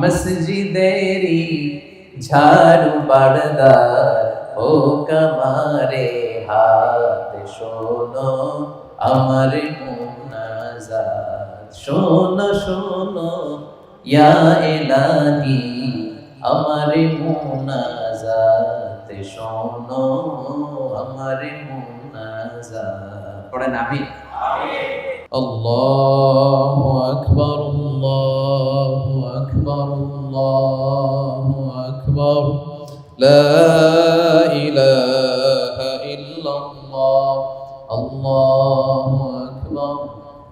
মসজিদেরি ঝাড়ু বারদার ও কমারে হাত শোনো আমার মুনাজাত শোনো শোনো ইয়া ইলাহি আমার মুনাজাত শোনো আমার মুনাজাত পড়েন আমিন আল্লাহু আকবার আল্লাহু আকবার আল্লাহু আকবার লা ইলাহা ইল্লাল্লাহ আল্লাহু আকবার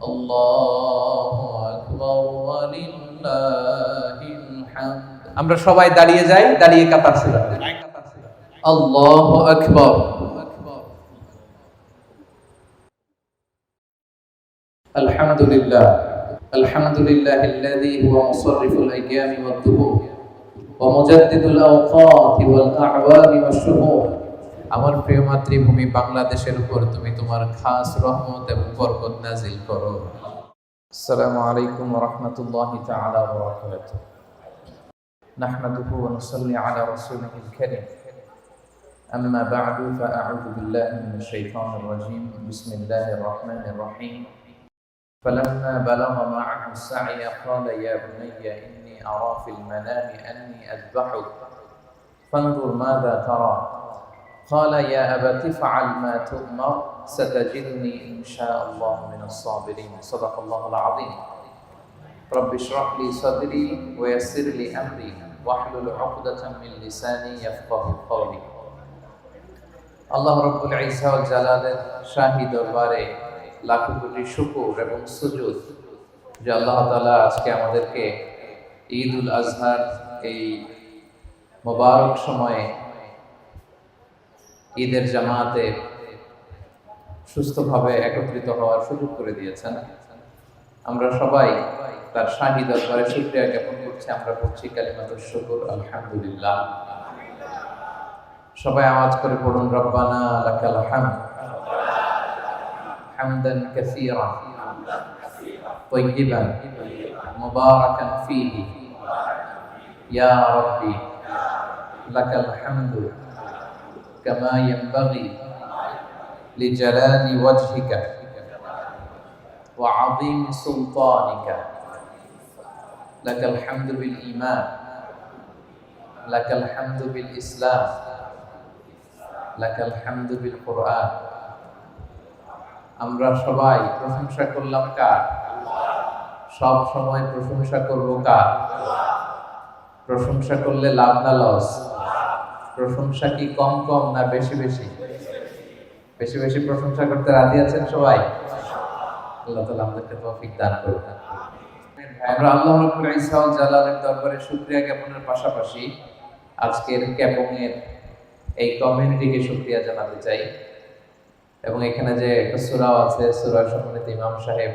আল্লাহু আকবার ওয়া লিল্লাহিল হামদ। আমরা সবাই দাঁড়িয়ে যাই, দাঁড়িয়ে কাতার সুরা আল্লাহু আকবার। আলহামদুলিল্লাহিল্লাযী হুয়া মুসাররিফুল আইয়ামি ওয়াদ-দুহুর ওয়া মুজাদ্দিদুল আওকাতি ওয়াল আ'ওয়ামি ওয়াশ-শুহুর। আমার প্রিয় মাতৃভূমি বাংলাদেশের উপর তুমি তোমার খাস রহমত এবং বরকত নাযিল করো। আসসালামু আলাইকুম ওয়া রাহমাতুল্লাহি তাআলা ওয়া বারাকাতুহু। নাহমাদুহু ওয়া নুসাল্লি আলা রাসূলিহিল কারীম। আম্মা বা'দু ফাআউযু বিল্লাহি মিনাশ শাইতানির রাজীম। বিসমিল্লাহির রাহমানির রাহিম। فلما بلغ معه السعي قال يا بني إني أرى في المنام أني أذبحك فانظر ماذا ترى قال يا أبت افعل ما تؤمر ستجدني إن شاء الله من الصابرين صدق الله العظيم رب اشرح لي صدري ويسر لي أمري واحلل عقدة من لساني يفقه قولي الله رب العزة والجلال شاهد البارئ লাখো কোটি শুকর এবং সুজুদ যে আল্লাহ তাআলা আজকে আমাদেরকে ঈদ উল আজহার এই মোবারক সময়ে ঈদের জামাতে সুস্থভাবে একত্রিত হওয়ার সুযোগ করে দিয়েছেন। আমরা সবাই তার শাহী দরবারে শুকরিয়া জ্ঞাপন করছি। আমরা পড়ছি কালিমাতুশ শুকর আলহামদুলিল্লাহ। সবাই আওয়াজ করে পড়ুন রব্বানা লাকাল হামদ حمدا كثيرا طيبا مباركا فيه يا ربي لك الحمد كما ينبغي لجلال وجهك وعظيم سلطانك لك الحمد بالإيمان لك الحمد بالإسلام لك الحمد بالقرآن। আমরা সবাই প্রশংসা করলাম কার? সব সময় প্রশংসা করব কার? প্রশংসা করলে লাভ না লস? প্রশংসা কি কম কম না বেশি বেশি? বেশি বেশি প্রশংসা করতে রাজি আছেন সবাই? আল্লাহ তাআলা আমাদেরকে তৌফিক দান করুন। আমরা আল্লাহ রাব্বুল ইজ্জা ওয়াল জালালের দরবারে শুকরিয়া জ্ঞাপনের পাশাপাশি আজকের ক্যাপংয়ের এই কমিউনিটিকে শুকরিয়া জানাতে চাই। এবং এখানে যে একটা সূরা আছে, সূরা সম্মানিত ইমাম সাহেব,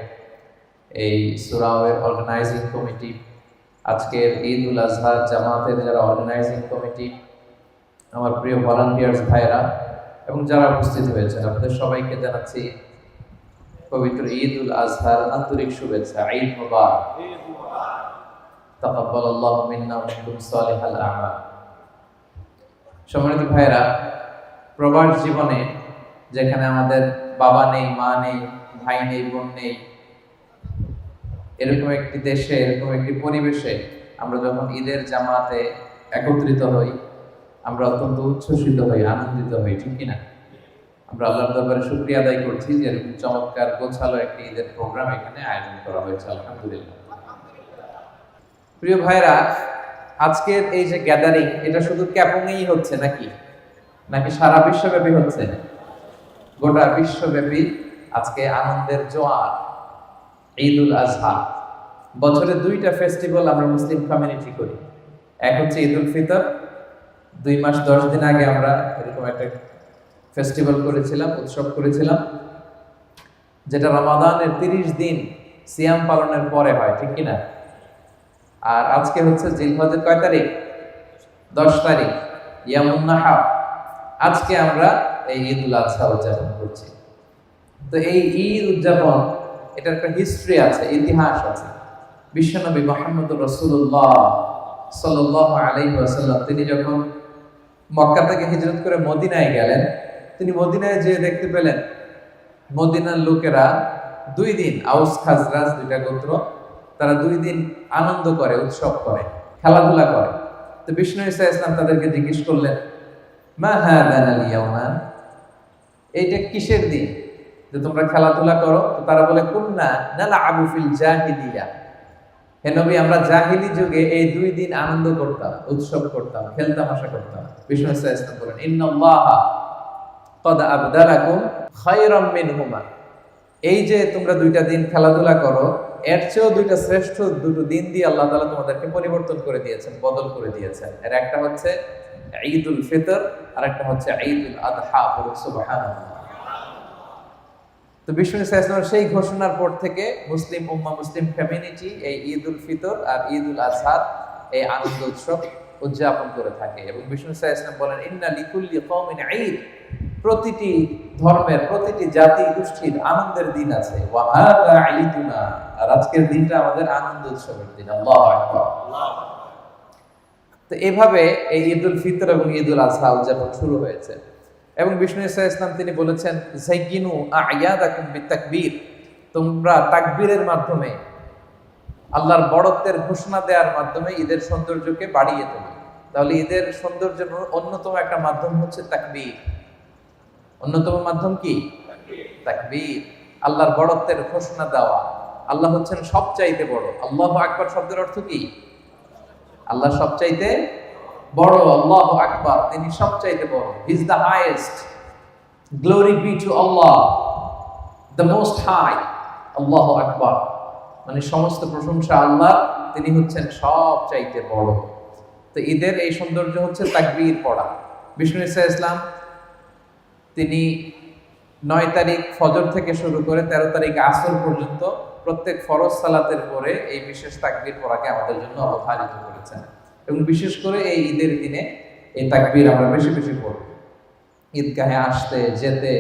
এই সূরার অর্গানাইজিং কমিটি, আজকের ঈদ উল আজহার জামাতের যারা অর্গানাইজিং কমিটি, আমার প্রিয় ভলান্টিয়ার্স ভাইরা এবং যারা উপস্থিত হয়েছেন, আপনাদের সবাইকে জানাচ্ছি পবিত্র ঈদ উল আজহার আন্তরিক শুভেচ্ছা। ঈদ মুবারক। তাকাব্বালাল্লাহু মিন্না ওয়া মিনকুম সালিহাল আমাল। সম্মানিত ভাইরা, প্রবাস জীবনে যেখানে আমাদের বাবা নেই, মা নেই, ভাই নেই, বোন নেই, এরকম একটি দেশে, এরকম একটি পরিবেশে আমরা যখন ঈদের জামাতে একত্রিত হই, আমরা অত্যন্ত উচ্ছ্বসিত হই, আনন্দিত হই, ঠিক কিনা? আমরা আল্লাহর দরবারে শুকরিয়া আদায় করছি যে এরকম চমৎকার গোছালো একটি ঈদের প্রোগ্রাম এখানে আয়োজন করা হয়েছে, আলহামদুলিল্লাহ। প্রিয় ভাইরা, আজকের এই যে গ্যাদারিং, এটা শুধু ক্যাপংয়েই হচ্ছে নাকি নাকি সারা বিশ্বব্যাপী হচ্ছে? গোটা বিশ্বব্যাপী আজকে আনন্দের জোয়ার, ঈদ উল আজহা। বছরে দুইটা ফেস্টিভ্যাল আমরা মুসলিম কমিউনিটি করি। এক হচ্ছে ঈদ উল ফিতর, 2 মাস 10 দিন আগে আমরা এরকম একটা ফেস্টিভ্যাল করেছিলাম, উৎসব করেছিলাম, যেটা রমাদানের 30 দিন সিয়াম পালনের পরে হয়, ঠিক কিনা? আর আজকে হচ্ছে জিলহজের কয় তারিখ? 10 তারিখ, ইয়ামুন নাহার। আজকে আমরা এই ঈদ উল আজহা উদযাপন করছি। তো এই ঈদ উদযাপন, এটার একটা হিস্ট্রি আছে, ইতিহাস আছে। বিশ্বনবী মুহাম্মদুর রাসূলুল্লাহ সাল্লাল্লাহু আলাইহি ওয়াসাল্লাম তিনি যখন মক্কা থেকে হিজরত করে মদিনায় গেলেন, তিনি মদিনায় যেয়ে দেখতে পেলেন মদিনার লোকেরা 2 দিন, আউস খাজরাজ 2টা গোত্র, তারা 2 দিন আনন্দ করে, উৎসব করে, খেলাধুলা করে। তো বিষ্ণু ঈসা ইসলাম তাদেরকে জিজ্ঞেস করলেন, মা হাদান আল ইয়াওমান, এইটা কিসের দিন যে তোমরা খেলাধুলা করো? তো তারা বলে, কুন্না নালআবু ফিল জাহিলিয়া, হে নবী আমরা জাহিলি যুগে এই 2 দিন আনন্দ করতাম, উৎসব করতাম, খেলতামাশা করতাম। বিষ্ণু ঈসা ইসলাম বলেন, ইন্নাল্লাহা ক্বাদ আবদালাকুম খায়রাম মিনহুমা, এই যে তোমরা 2টা দিন খেলাধুলা করো, এর চেয়েও 2টা শ্রেষ্ঠ 2টো দিন দিয়ে আল্লাহ তাআলা তোমাদেরকে পরিবর্তন করে দিয়েছেন, বদল করে দিয়েছেন। এর একটা হচ্ছে ঈদুল ফিতর, আর একটা হচ্ছে ঈদুল আযহা। সুবহানাল্লাহ। তো বিষ্ণু ঈসা ইসলামের সেই ঘোষণার পর থেকে মুসলিম উম্মাহ, মুসলিম কমিউনিটি এই ঈদুল ফিতর আর ঈদুল আযহা এই আনন্দ উৎসব উদযাপন করে থাকে। এবং বিষ্ণু ঈসা ইসলাম বলেন, ইন্না লিকুল্লি কওমিন ঈদ, প্রতিটি ধর্মের, প্রতিটি জাতি গোষ্ঠীর আনন্দের দিন আছে। ওয়া হাযা ঈদুনা, আর আজকের দিনটা আমাদের আনন্দ উৎসবের দিন। আল্লাহু আকবার। তো এইভাবে এই ঈদুল ফিতর এবং ঈদুল আযহা উদযাপন শুরু হয়েছে। এবং বিষ্ণু ঈসা ইসলাম তিনি বলেছেন, যায়িনু আ'য়াদাকুম বিতাকবীর, তোমরা তাকবীরের মাধ্যমে, আল্লাহর বড়ত্বের ঘোষণা দেওয়ার মাধ্যমে ঈদের সৌন্দর্যকে বাড়িয়ে তোলো। তাহলে ঈদের সৌন্দর্যের অন্যতম একটা মাধ্যম হচ্ছে তাকবীর। অন্যতম মাধ্যম কি? তাকবীর। আল্লাহর বড়ত্বের ঘোষণা দেওয়া। আল্লাহ হচ্ছেন সবচাইতে বড়। আল্লাহু আকবার শব্দের অর্থ কি? আল্লাহ সবচাইতে বড়। আল্লাহু আকবার, তিনি সবচাইতে বড়। He is the highest. Glory be to Allah, the most high. আল্লাহু আকবার, মানে সমস্ত প্রশংসা আল্লাহ, তিনি হচ্ছেন সবচাইতে বড়। তো ঈদের এই সৌন্দর্য হচ্ছে তাকবীর পড়া। বিষ্ণু ঈসা ইসলাম তিনি 9 তারিখ ফজর থেকে শুরু করে 13 তারিখ আসর পর্যন্ত প্রত্যেক ফরজ সালাতের পরে এই বিশেষ তাকবীর পড়াকে আমাদের জন্য অবধারিত করেছেন। এবং বিশেষ করে এই ঈদের দিনে এই তাকবীর আমরা বেশি বেশি পড়ব। ঈদগাহে আসতে যেতে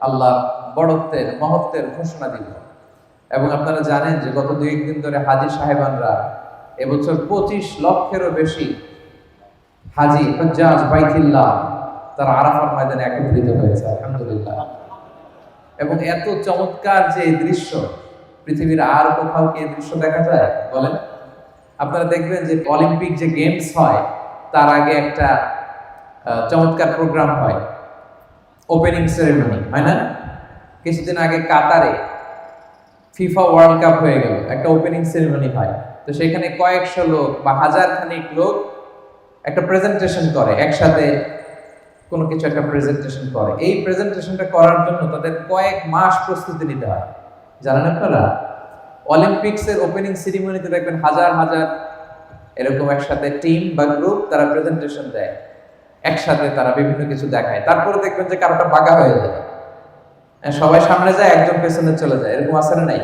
আল্লাহর বড়ত্বের, মহত্বের ঘোষণা দিব। এবং আপনারা জানেন যে গত 2-1 দিন ধরে হাজী সাহেবানরা এবছর 25 লক্ষেরও বেশি হাজী হুজ্জাজ বাইতুল্লাহ তারা আরাফার ময়দানে একত্রিত হয়েছে, আলহামদুলিল্লাহ। এবং এত চমৎকার যে দৃশ্য, পৃথিবীর আর কোথাও কি এই দৃশ্য দেখা যায় বলেন? আপনারা দেখবেন যে অলিম্পিক যে গেমস হয় তার আগে একটা চমৎকার প্রোগ্রাম হয়, ওপেনিং সেরেমনি, হয় না? কিছুদিন আগে কাতারে ফিফা ওয়ার্ল্ড কাপ হয়ে গেল, একটা ওপেনিং সেরেমনি হয়। তো সেখানে কয়েকশো লোক বা হাজার খানিক লোক একটা প্রেজেন্টেশন করে, একসাথে কোনো কিছু একটা প্রেজেন্টেশন করে। এই প্রেজেন্টেশনটা করার জন্য তাদের কয়েক মাস প্রস্তুতি নিতে হয়। জানেন আপনারা? অলিম্পিক্সের ওপেনিং সেরিমনিতে দেখবেন হাজার হাজার এরকম একসাথে টিম বা গ্রুপ তারা প্রেজেন্টেশন দেয়, একসাথে তারা বিভিন্ন কিছু দেখায়। তারপরে দেখবেন যে কারোটা বাঁকা হয়ে যায়, সবাই সামনে যায়, একজন পেছনে চলে যায়, এরকম আছে না নাই?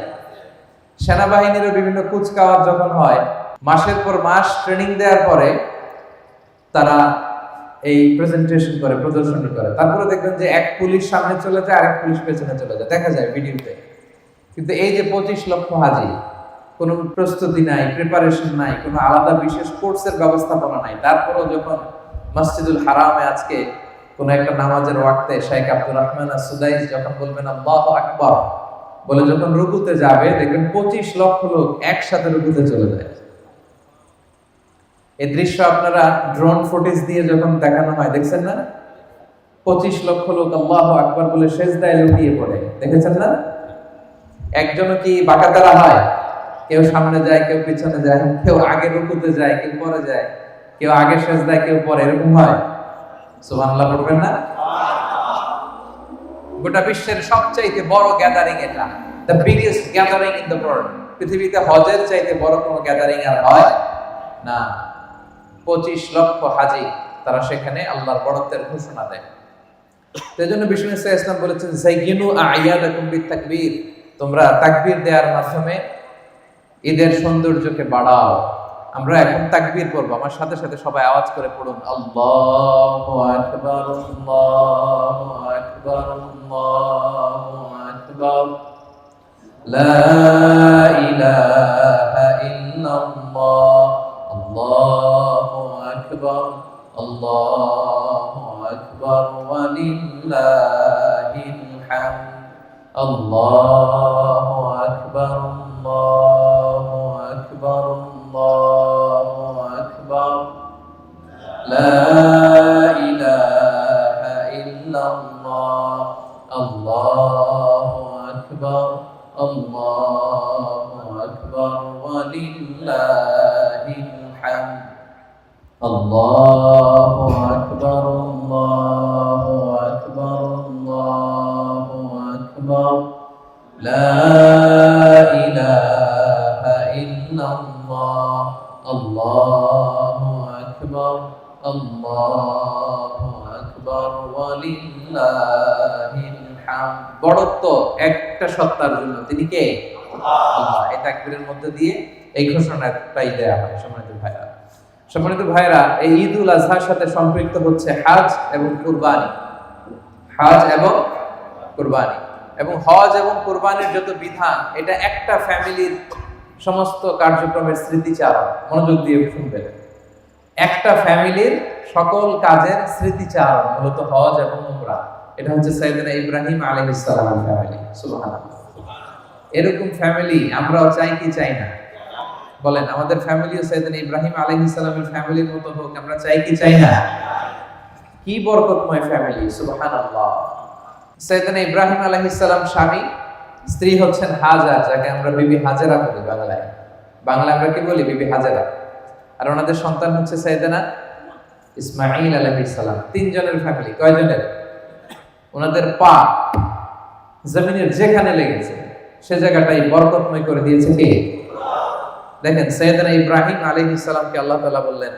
সেনাবাহিনীরও বিভিন্ন কুচকাওয়াজ যখন হয়, মাসের পর মাস ট্রেনিং দেওয়ার পরে তারা এই প্রেজেন্টেশন করে, প্রদর্শনী করে। তারপরে দেখবেন যে এক পুলিশ সামনে চলে যায়, আরেক পুলিশ পেছনে চলে যায়, দেখা যায় ভিডিওতে। কিন্তু এই যে 25 লক্ষ হাজী, কোনো প্রস্তুতি নাই, প্রিপারেশন নাই, কোনো আলাদা বিশেষ কোর্সের ব্যবস্থাপনা নাই, তারপরেও যখন মসজিদুল হারামে আজকে কোন একটা নামাজের ওয়াক্তে শেখ আব্দুর রহমান আস-সুদাইস যখন বলবেন আল্লাহু আকবার বলে যখন রুকুতে যাবে, দেখবেন 25 লক্ষ লোক একসাথে রুকুতে চলে যায়। এই দৃশ্য আপনারা ড্রোন ফুটেজ দিয়ে যখন দেখানো হয়, দেখছেন না? 25 লক্ষ লোক আল্লাহু আকবার বলে সেজদায় লুটিয়ে পড়ে, দেখেছেন না? একজনও কি বাঁকাতারা হয়? কেউ সামনে যায়, কেউ পিছনে যায়, কেউ আগে রুকুতে যায়, কেউ পরে যায়, কেউ আগে সেজদায়, কেউ পরে, এরকম হয়? সুবহানাল্লাহ পড়বেন না? গোটা বিশ্বের সবচাইতে বড় গ্যাদারিং এটা, the biggest gathering in the world. পৃথিবীতে হজের চাইতে বড় কোনো গ্যাদারিং আর হয় না। 25 লক্ষ হাজী তারা সেখানে আল্লাহর বড়ত্বের ঘোষণা দেয়। সেজন্য বিষ্ণু ইসলাম বলেছেন, যায়িনু আ'য়াদাকুম বিতাকবীর, তোমরা তাকবীর দেওয়ার মাধ্যমে ঈদের সৌন্দর্যকে বাড়াও। আমরা এখন তাকবীর পড়ব, আমার সাথে সাথে সবাই আওয়াজ করে পড়ুন, আল্লাহু আকবার, আল্লাহু আকবার, আল্লাহু আকবার, লা ইলাহা ইল্লাল্লাহ, আল্লাহু আকবার আল্লাহু আকবার ওয়া লিল্লাহিল হামদ আল্লাহু আকবার আল্লাহু আকবার আল্লাহু আকবার লা ইলাহা ইল্লাল্লাহ আল্লাহু আকবার আল্লাহু আকবার ওয়া লিল্লাহিল হামদ আল্লাহু আকবার আল্লাহু আকবার আল্লাহু আকবার লা ইলাহা ইল্লাল্লাহ আল্লাহু আকবার আল্লাহু আকবার ওয়া লিল্লাহিল হামদ। বড়ত্ব একটা সত্তার জন্য, তিনি কে? আল্লাহ। এই তাকবীরের মধ্যে দিয়ে এই ঘোষণাটাই দেয়া হয়। সম্মানিত ভাইরা, এই ঈদ উল আজহার সাথে সম্পৃক্ত হচ্ছে হজ এবং কুরবানি। হজ এবং কুরবানি এবং হজ এবং কুরবানির যত বিধান, এটা একটা ফ্যামিলির সমস্ত কার্যক্রমের স্মৃতিচারণ। মনোযোগ দিয়ে শুনবেন, একটা ফ্যামিলির সকল কাজের স্মৃতিচারণ মূলত হজ এবং উমরা। এটা হচ্ছে সাইয়েদনা ইব্রাহিম আলাইহিস সালামের ফ্যামিলি। সুবহানাল্লাহ। এরকম ফ্যামিলি আমরাও চাই কি চাই না? বলেন, আমাদের ফ্যামিলিও সাইয়েদনা ইব্রাহিম আলাইহিস সালামের ফ্যামিলির মতো হোক, আমরা চাই কি চাই না? কি বরকতময় ফ্যামিলি, সুবহানাল্লাহ। সাইয়েদনা ইব্রাহিম আলাইহিস সালাম স্বামী, স্ত্রী হচ্ছেন হাজার, যাকে আমরা বিবি হাজেরা বলি বাংলায়। আমরা কি বলি? বিবি হাজেরা। আর ওনাদের সন্তান হচ্ছে সাইয়েদনা ইসমাঈল আলাইহিস সালাম। তিনজনের ফ্যামিলি। কয়জনের? ওনাদের পা জমিনের যেখানে লেগেছে সে জায়গাটাই বরকতময় করে দিয়েছে কে? দেখেন, সাইয়েদনা ইব্রাহিম আলাইহিস সালামকে আল্লাহ তাআলা বললেন,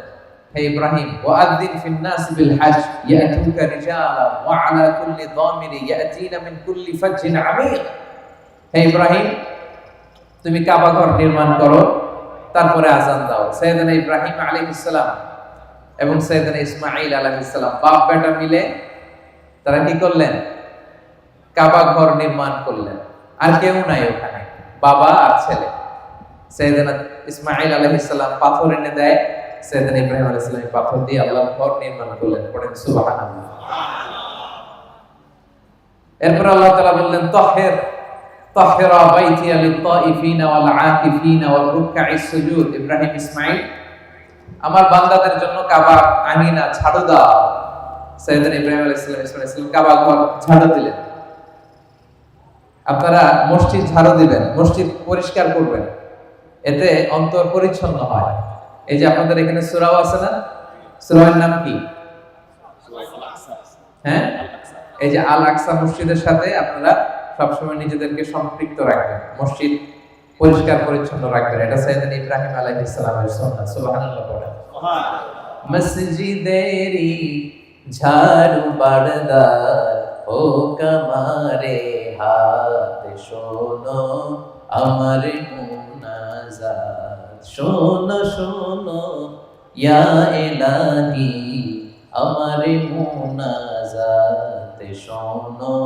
হে ইব্রাহিম, ওয়াআযিন ফিন নাস বিল হজ ইয়াতুকা রিজালা ওয়া আলা কুল্লি দামিরি ইয়াতিনা মিন কুল্লি ফাজ্জিন আমিক। হে ইব্রাহিম, তুমি কাবা ঘর নির্মাণ করো, তারপরে আযান দাও। সাইয়েদনা ইব্রাহিম আলাইহিস সালাম এবং সাইয়েদনা ইসমাঈল আলাইহিস সালাম বাপ বেটা মিলে তারা কি করলেন? কাবা ঘর নির্মাণ করলেন। আর কেউ নাই ওখানে, বাবা আর ছেলে। সাইয়েদনা ইসমাঈল আলাইহিস সালাম পাথর এনে দেয়, সাইয়েদনা ইব্রাহিম আলাইহিস সালাম পাথর দিয়ে আল্লাহর ঘর নির্মাণ করলেন। পড়েন সুবহানাল্লাহ। এরপর আল্লাহ তাআলা বললেন, তাহহিরা বাইতিয়া লিত-তাইফিনা ওয়াল আকিফিনা ওয়াল রুকআইস সুজুদ। ইব্রাহিম ইসমাঈল, আমার বান্দাদের জন্য কাবা আঙিনা ঝাড়ু দাও। সাইয়েদনা ইব্রাহিম আলাইহিস সালাম কাবা ঘর ঝাড়ু দিলেন। আপনারা মসজিদ ঝাড়ু দিবেন, মসজিদ পরিষ্কার করবেন, এতে অন্তর পরিচ্ছন্ন হয়। এই যে আপনাদের এখানে সূরাও আছে না? সূরার নাম কি? হ্যাঁ, এই যে আল আকসা মসজিদের সাথে আপনারা সবসময় নিজেদেরকে সম্পৃক্ত রাখবেন, মসজিদ পরিষ্কার পরিচ্ছন্ন রাখবেন। এটা সাইয়েদনা ইব্রাহিম আলাইহিস সালামের সুন্নাত। সুবহানাল্লাহ পড়েন। মসজিদেরি ঝাড়ু বারদার ও কামারে হাত, শোনো আমার মুনাজাত। শোনো শোনো ইয়া ইলাহি আমার মুনাজাত, শোনো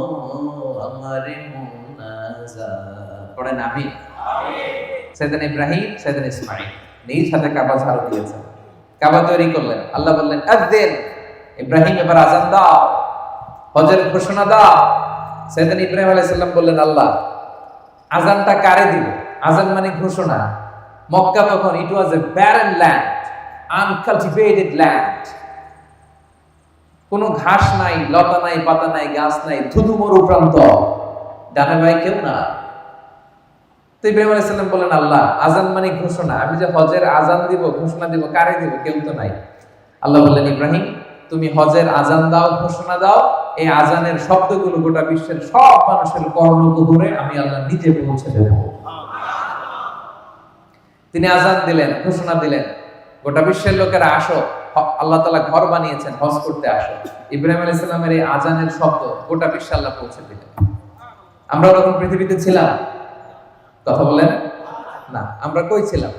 আমার মুনাজাত। পড়েন আমিন। সাইয়েদনা ইব্রাহিম, সাইয়েদনা ইসমাঈল নিজ হাতে কাবা ঝাড়ু দিয়েছেন, কাবা তৈরি করলেন। আল্লাহ বললেন, আযিন, ইব্রাহিম এবার আযান দাও, হজের ঘোষণা দাও। সাইয়েদনা ইব্রাহিম আলাইহিস সালাম বললেন, আল্লাহ আযানটা কারে দিব? আযান মানে ঘোষণা। মক্কা তখন ইট ওয়াজ এ ব্যারেন ল্যান্ড, আনকালটিভেটেড ল্যান্ড। কোনো ঘাস নাই, লতা নাই, পাতা নাই, গাছ নাই, ধুধু মরু প্রান্ত, ডানে বাই কেউ না। তো ইব্রাহিম আলাইহিস সালাম বললেন, আল্লাহ আযান মানে ঘোষণা, আমি যে হজের আযান দিব, ঘোষণা দিব, কারে দিব? কেউ তো নাই। আল্লাহ বললেন, ইব্রাহিম তুমি হজের আযান দাও, ঘোষণা দাও। এই আযানের শব্দগুলো গোটা বিশ্বের সব মানুষের কর্ণকুহরে আমি আল্লাহ নিজে পৌঁছে দেব। তিনি আযান দিলেন, ঘোষণা দিলেন, গোটা বিশ্বের লোকেরা আসো, আল্লাহ তাআলা ঘর বানিয়েছেন, হজ করতে আসো। ইব্রাহিম আলাইহিস সালামের এই আযানের শব্দ গোটা বিশ্বে আল্লাহ পৌঁছে দিলেন। আমরা তখন পৃথিবীতে ছিলাম? কথা বলেন না। আমরা কই ছিলাম?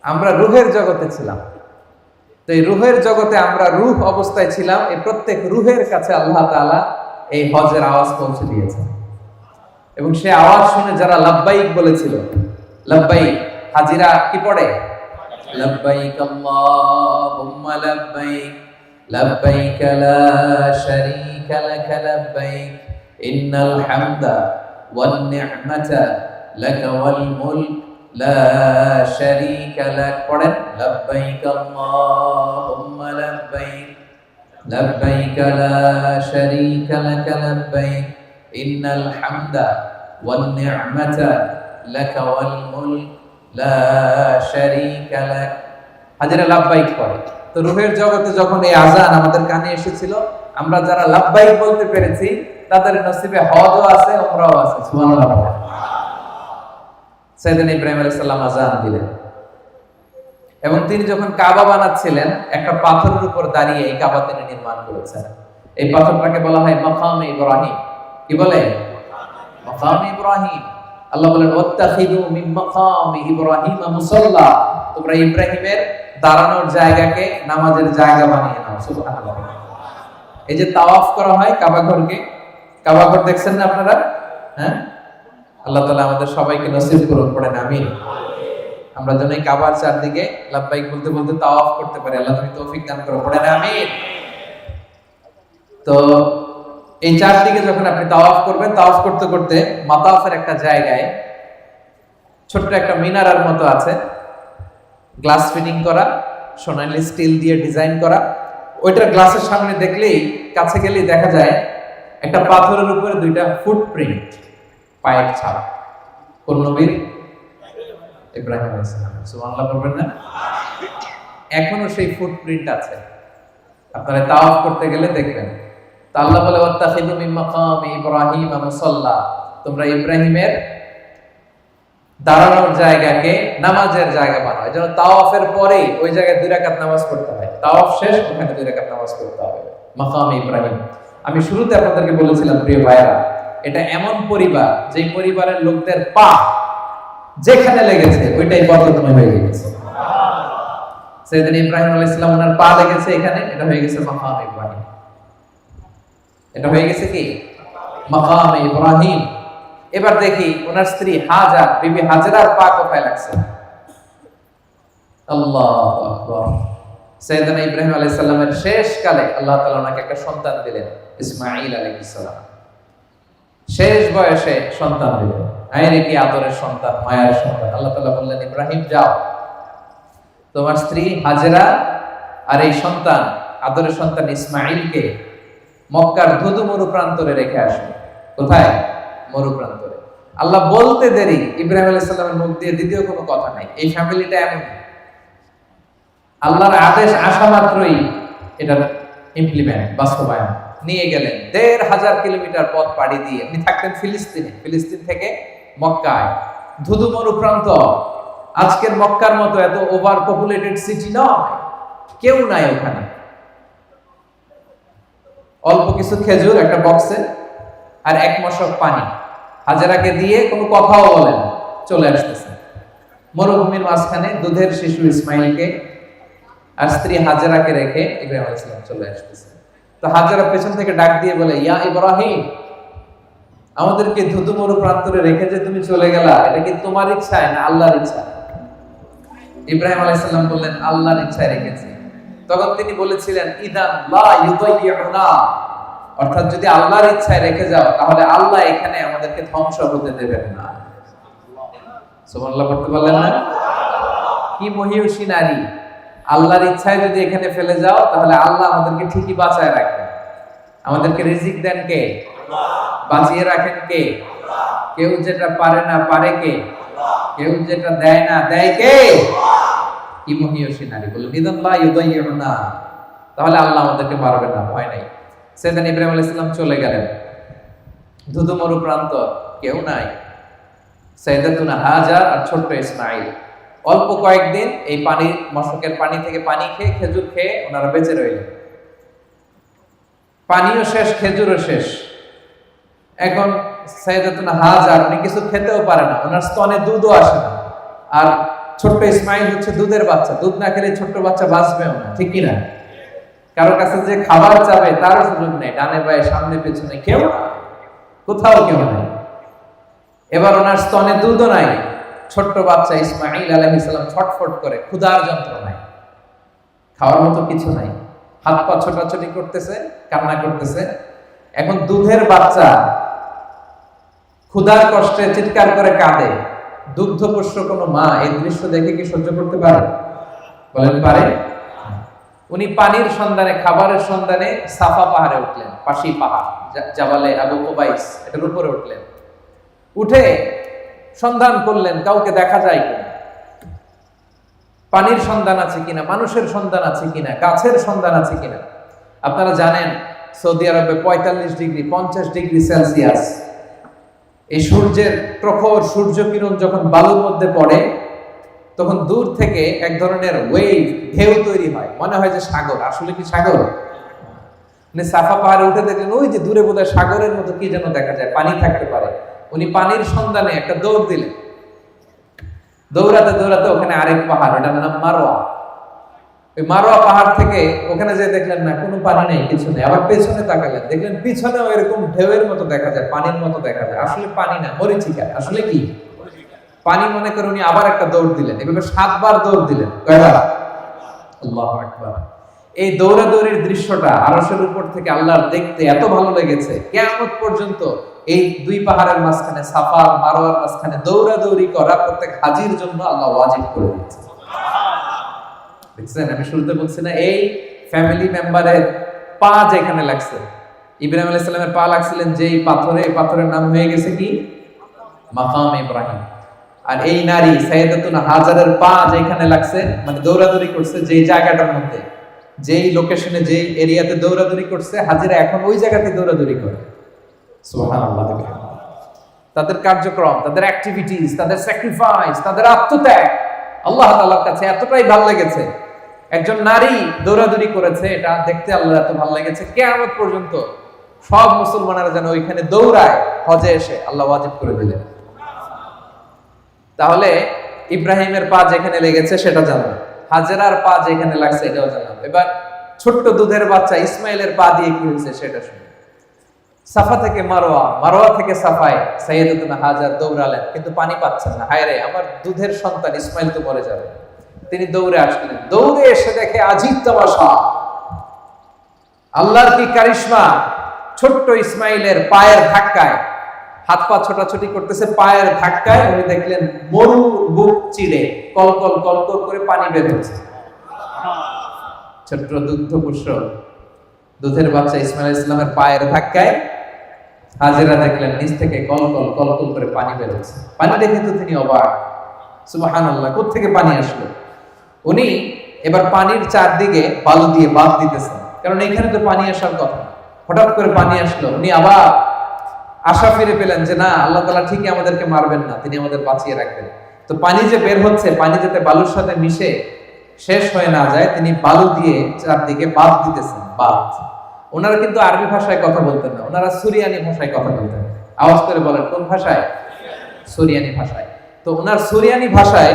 আমরা রূহের জগতে ছিলাম। তো এই রূহের জগতে আমরা রূহ অবস্থায় ছিলাম। এই প্রত্যেক রূহের কাছে আল্লাহ তাআলা এই হজের আওয়াজ পৌঁছে দিয়েছেন। এবং সেই আওয়াজ শুনে যারা লাব্বাইক বলেছিল, লাব্বাইক হাজিরা কি পড়ে? لبيك اللهم لبيك لبيك لا شريك لك لبيك إن الحمد والنعمة لك والملك لا شريك لك لبيك اللهم لبيك لبيك لا شريك لك لبيك إن الحمد والنعمة لك والملك لا شريك لك হাজিরা লাব্বাইক পড়ে। তো রূহের জগতে যখন এই আযান আমাদের কানে এসেছিল, আমরা যারা লাব্বাইক বলতে পেরেছি তাদের নসিবে হজও আছে, উমরাও আছে। সুবহানাল্লাহ। সাইয়েদনা ইব্রাহিম আলাইহিস সালাম আযান দিলেন এবং তিনি যখন কাবা বানাচ্ছিলেন একটা পাথরের উপর দাঁড়িয়ে এই কাবা তিনি নির্মাণ করেছেন। এই পাথরটাকে বলা হয় মাকামে ইব্রাহিম। কি বলে? মাকামে ইব্রাহিম। আল্লাহ বলেন ওয়াত্তাখিযু মিন মাকামি ইব্রাহিম মুসাল্লা, তোমরা ইব্রাহিমের দাঁড়ানোর জায়গাকে নামাজের জায়গা বানিয়ে নাও। সুবহানাল্লাহ। এই যে তাওয়াফ করা হয় কাবা ঘরকে, কাবা ঘর দেখছেন না আপনারা? হ্যাঁ, আল্লাহ তাআলা আমাদের সবাইকে নসিব করুন, পড়েন আমিন। আমরা যেন এই কাবার চারদিকে লাব্বাইক বলতে বলতে তাওয়াফ করতে পারি। আল্লাহ তুমি তৌফিক দান করো, পড়েন আমিন। তো এই চারদিকে যখন আপনি তাওয়াফ করবেন, তাওয়াফ করতে করতে মাতাফের একটা জায়গায় ছোট্ট একটা মিনারার মতো আছে, গ্লাস ফিটিং করা, সোনালী স্টিল দিয়ে ডিজাইন করা। ওইটার গ্লাসের সামনে দেখলেই, কাছে গেলেই দেখা যায় একটা পাথরের উপরে দুইটা ফুটপ্রিন্ট, পায়ের ছাপ। কোন নবীর? ইব্রাহিম আলাইহিস সালাম। সুবহানাল্লাহ বলবেন না? এখনো সেই ফুটপ্রিন্ট আছে, আপনারা তাওয়াফ করতে গেলে দেখবেন। তা আল্লাহ বলে ওয়াত্তাখিযু মিন মাকামি ইব্রাহিম মুসাল্লা, তোমরা ইব্রাহিমের দাঁড়ানোর জায়গাকে নামাজের জায়গা বানাও। এজন্য তাওয়াফের পরেই ওই জায়গায় 2 রাকাত নামাজ পড়তে হয়। তাওয়াফ শেষ, ওখানে 2 রাকাত নামাজ পড়তে হবে। মাকামে ইব্রাহিম। আমি শুরুতে আপনাদেরকে বলেছিলাম প্রিয় ভাইরা, এটা এমন পরিবার যেই পরিবারের লোকদের পা যেখানে লেগেছে ওইটাই বরকতময় হয়ে গেছে। সাইয়েদনা ইব্রাহিম আলাইহিস সালাম ওনার পা লেগেছে এখানে, এটা হয়ে গেছে মাকামে ইব্রাহিম। এটা হয়ে গেছে কি? মাকামে ইব্রাহিম। এবার দেখি ওনার স্ত্রী হাজার, বিবি হাজরার পা কোথায় লাগছে? আল্লাহু আকবার। সাইয়েদনা ইব্রাহিম আলাইহিস সালামের শেষ কালে আল্লাহ তাআলা ওনাকে একটা সন্তান দিলেন, ইসমাঈল আলাইহিস সালাম। শেষ বয়সে সন্তান দিলেন। আইরে কি আদরের সন্তান, মায়ের সন্তান। আল্লাহ তাআলা বললেন, ইব্রাহিম যাও, তোমার স্ত্রী হাজরা আর এই সন্তান, আদরের সন্তান ইসমাঈলকে মক্কার ধুধু মরু প্রান্তরে রেখে আসো। কোথায়? মরু প্রান্তরে। আল্লাহ বলতে দেরি, ইব্রাহিম আলাইহিস সালামের মুখ দিয়ে দ্বিতীয় কোনো কথা নাই। এই ফ্যামিলিটা এমন, আল্লাহর আদেশ আসা মাত্রই এটা ইমপ্লিমেন্ট, বাস্তবায়ন। নিয়ে গেলেন ১৫০০ কিলোমিটার পথ পাড়ি দিয়ে। উনি থাকতেন ফিলিস্তিনে, ফিলিস্তিন থেকে মক্কায়, ধুধু মরু প্রান্ত। আজকের মক্কার মতো এত ওভার পপুলেটেড সিটি নয়, কেউ নাই ওখানে। অল্প কিছু খেজুর একটা বক্সে আর 1 মশক পানি। হাজেরাকে দিয়ে কোনো কথাও বলেন, চলে আসতেছে মরুভূমির মাঝখানে দুধের শিশু ইসমাইলকে আর স্ত্রী হাজেরাকে রেখে ইব্রাহিম আলাইহিস সালাম চলে আসতেছে। তো হাজেরা পেছন থেকে ডাক দিয়ে বলে, ইয়া ইব্রাহিম, আমাদেরকে ধুধু মরু প্রান্তরে রেখে যে তুমি চলে গেলা, এটা কি তোমার ইচ্ছায় না আল্লাহর ইচ্ছা? ইব্রাহিম আলাইহিস সালাম বললেন, আল্লাহর ইচ্ছায় রেখেছি। তখন তিনি বলেছিলেন, ইদান লা ইউদাইয়ুনা, অর্থাৎ যদি আল্লাহর ইচ্ছায় রেখে যাও তাহলে আল্লাহ এখানে আমাদেরকে ধ্বংস হতে দেবেন না। সুবহানাল্লাহ পড়তে পারলেন না? কি মহিয়সী নারী! আল্লাহর ইচ্ছায় যদি এখানে ফেলে যাও তাহলে আল্লাহ আমাদেরকে ঠিকই বাঁচায় রাখবেন। আমাদেরকে রিজিক দেন কে? বাঁচিয়ে রাখেন কে? কেউ যেটা পারে না পারে কে? কেউ যেটা দেয় না দেয় কে? কি মহিয়সী নারী! বললেন, ইদান লা ইউদাইয়ুনা, তাহলে আল্লাহ আমাদেরকে মারবেন না, ভয় নাই। সাইয়েদনা ইব্রাহিম আলাইহিস সালাম চলে গেলেন, ধুধু মরু প্রান্ত, কেউ নাই। সাইয়েদাতুনা হাজার আর ছোট্ট ইসমাঈল অল্প কয়েকদিন এই পানি, মশকের পানি থেকে পানি খেয়ে, খেজুর খেয়ে ওনারা বেঁচে রইলেন। পানিও শেষ, খেজুরও শেষ। এখন সাইয়েদাতুনা হাজার, উনি কিছু খেতেও পারে না, ওনার স্তনে দুধও আসে না। আর ছোট্ট ইসমাঈল হচ্ছে দুধের বাচ্চা, দুধ না খেলে ছোট্ট বাচ্চা বাঁচবেও না, ঠিক কিনা? কারো কাছে যে খাবার চাবে তারও সুযোগ নেই, ডানে বায়ে সামনে পেছনে কেউ না, কোথাও কেউ নাই। এবার ওনার স্তনে দুধও নাই, ছোট্ট বাচ্চা ইসমাঈল আলাইহিস সালাম ছটফট করে ক্ষুধার যন্ত্রণায়, খাওয়ার মতো কিছু নাই, হাত পা ছোটাছুটি করতেছে, কান্না করতেছে। এখন দুধের বাচ্চা ক্ষুধার কষ্টে চিৎকার করে কাঁদে, দুগ্ধপোষ্য কোনো মা এই দৃশ্য দেখে কি সহ্য করতে পারে? বলেন পারে? উনি পানির সন্ধানে, খাবারের সন্ধানে সাফা পাহাড়ে উঠলেন, পাশেই পাহাড় জাবালে আবু কুবাইস, এটার উপরে উঠলেন। উঠে সন্ধান করলেন কাউকে দেখা যায় কিনা, পানির সন্ধান আছে কিনা, মানুষের সন্ধান আছে কিনা, গাছের সন্ধান আছে কিনা। আপনারা জানেন সৌদি আরবে 45 ডিগ্রি 50 ডিগ্রি সেলসিয়াস এই সূর্যের প্রখর সূর্য কিরণ যখন বালুর মধ্যে পড়ে, তখন দূর থেকে এক ধরনের ওয়েভ, ঢেউ তৈরি হয়, মনে হয় যে সাগর। আসলে কি সাগর? মানে সাফা পাহাড়ে উঠে দেখলেন ওই যে দূরে বোধহয় সাগরের মতো কি যেন দেখা যায়, পানি থাকতে পারে। উনি পানির সন্ধানে একটা দৌড় দিলেন। দৌড়াতে দৌড়াতে ওখানে আরেক পাহাড়, ওটার নাম মারোয়া। ওই মারোয়া পাহাড় থেকে ওখানে যে দেখলেন না কোনো পানি নেই, কিছু নেই। আবার পেছনে তাকালেন, দেখলেন পিছনেও এরকম ঢেউয়ের মতো দেখা যায়, পানির মতো দেখা যায়। আসলে পানি না, মরিচিকা। আসলে কি পানি মনে করে উনি আবার একটা দৌড় দিলেন। এভাবে 7 বার দৌড় দিলেন। কয়বার? আল্লাহু আকবার। এই দৌড়াদৌড়ির দৃশ্যটা আরশের উপর থেকে আল্লাহর দেখতে এত ভালো লেগেছে, কিয়ামত পর্যন্ত এই দুই পাহাড়ের মাঝখানে, সাফা আর মারওয়ার মাঝখানে দৌড়াদৌড়ি করা প্রত্যেক হাজির জন্য আল্লাহ ওয়াজিব করে দিয়েছে। দেখছেন, আমি শুরুতে বলছি না, এই ফ্যামিলি মেম্বারের পা যেখানে লাগছে, ইব্রাহিম আলাইহিস সালামের পা লাগছিলেন যেই পাথরে, এই পাথরের নাম হয়ে গেছে কি? মাকাম ইব্রাহিম। আর এই নারী সাইয়েদাতুনা হাজারের পা যেখানে লাগছে, মানে দৌড়াদৌড়ি করছে যেই জায়গাটার মধ্যে, যেই লোকেশনে, যেই এরিয়াতে দৌড়াদৌড়ি করছে, হাজিরা এখন ওই জায়গাতে দৌড়াদৌড়ি করে। সুবহানাল্লাহ। তাদের কার্যক্রম, তাদের অ্যাক্টিভিটিস, তাদের স্যাক্রিফাইস, তাদের আত্মত্যাগ আল্লাহ তাআলার কাছে এতটাই ভালো লেগেছে। একজন নারী দৌড়াদৌড়ি করেছে, এটা দেখতে আল্লাহ এত ভালো লেগেছে, কিয়ামত পর্যন্ত সব মুসলমানেরা যেন ওইখানে দৌড়ায়। হজে এসে আল্লাহ ওয়াজিব করে দিলেন। তাহলে ইব্রাহিমের পা যেখানে লেগেছে সেটা জানলাম, হাজেরার পা যেখানে লাগছে এটাও জানলাম। এবার ছোট্ট দুধের বাচ্চা ইসমাইলের পা দিয়ে কি হয়েছে সেটা শুনি। সাফা থেকে মারোয়া, মারোয়া থেকে সাফায় সাইয়েদাতুনা হাজার দৌড়ালেন, কিন্তু পানি পাচ্ছেন না। হায় রে, আমার দুধের সন্তান ইসমাইল তো মরে যাবে। তিনি দৌড়ে আসলেন, দৌড়ে এসে দেখে আজীব তামাশা, আল্লাহর কি কারিশমা। ছোট্ট ইসমাইলের পায়ের ধাক্কায়, হাত পা ছোটাছুটি করতেছে, পায়ের ধাক্কায় উনি দেখলেন মরু বুক চিড়ে কলকল কলকল করে পানি বের হচ্ছে। ছোট্ট দুগ্ধপুষ্য দুধের বাচ্চা ইসমাইল আলাইহিস সালামের পায়ের ধাক্কায় হাজেরা দেখলেন নিচ থেকে কলকল কলকল করে পানি বের হচ্ছে। পানি দেখে তো তিনি অবাক, সুবহানাল্লাহ, কোথা থেকে পানি আসলো? উনি এবার পানির চারদিকে বালু দিয়ে বাঁধ দিতেছেন, কারণ এখানে তো পানি আসার কথা। হঠাৎ করে পানি আসলো, উনি আবার আশা ফিরে পেলেন যে না, আল্লাহ তাআলা ঠিকই আমাদেরকে মারবেন না, তিনি আমাদের বাঁচিয়ে রাখবেন। তো পানি যে বের হচ্ছে, পানি যাতে বালুর সাথে মিশে শেষ হয়ে না যায়, তিনি বালু দিয়ে চারদিকে বাঁধ দিতেছেন। বাঁধ, ওনারা কিন্তু আরবি ভাষায় কথা বলতেন না, ওনারা সুরিয়ানি ভাষায় কথা বলতেন। আওয়াজ করে বলেন কোন ভাষায়? সুরিয়ানি ভাষায়। তো ওনার সুরিয়ানি ভাষায়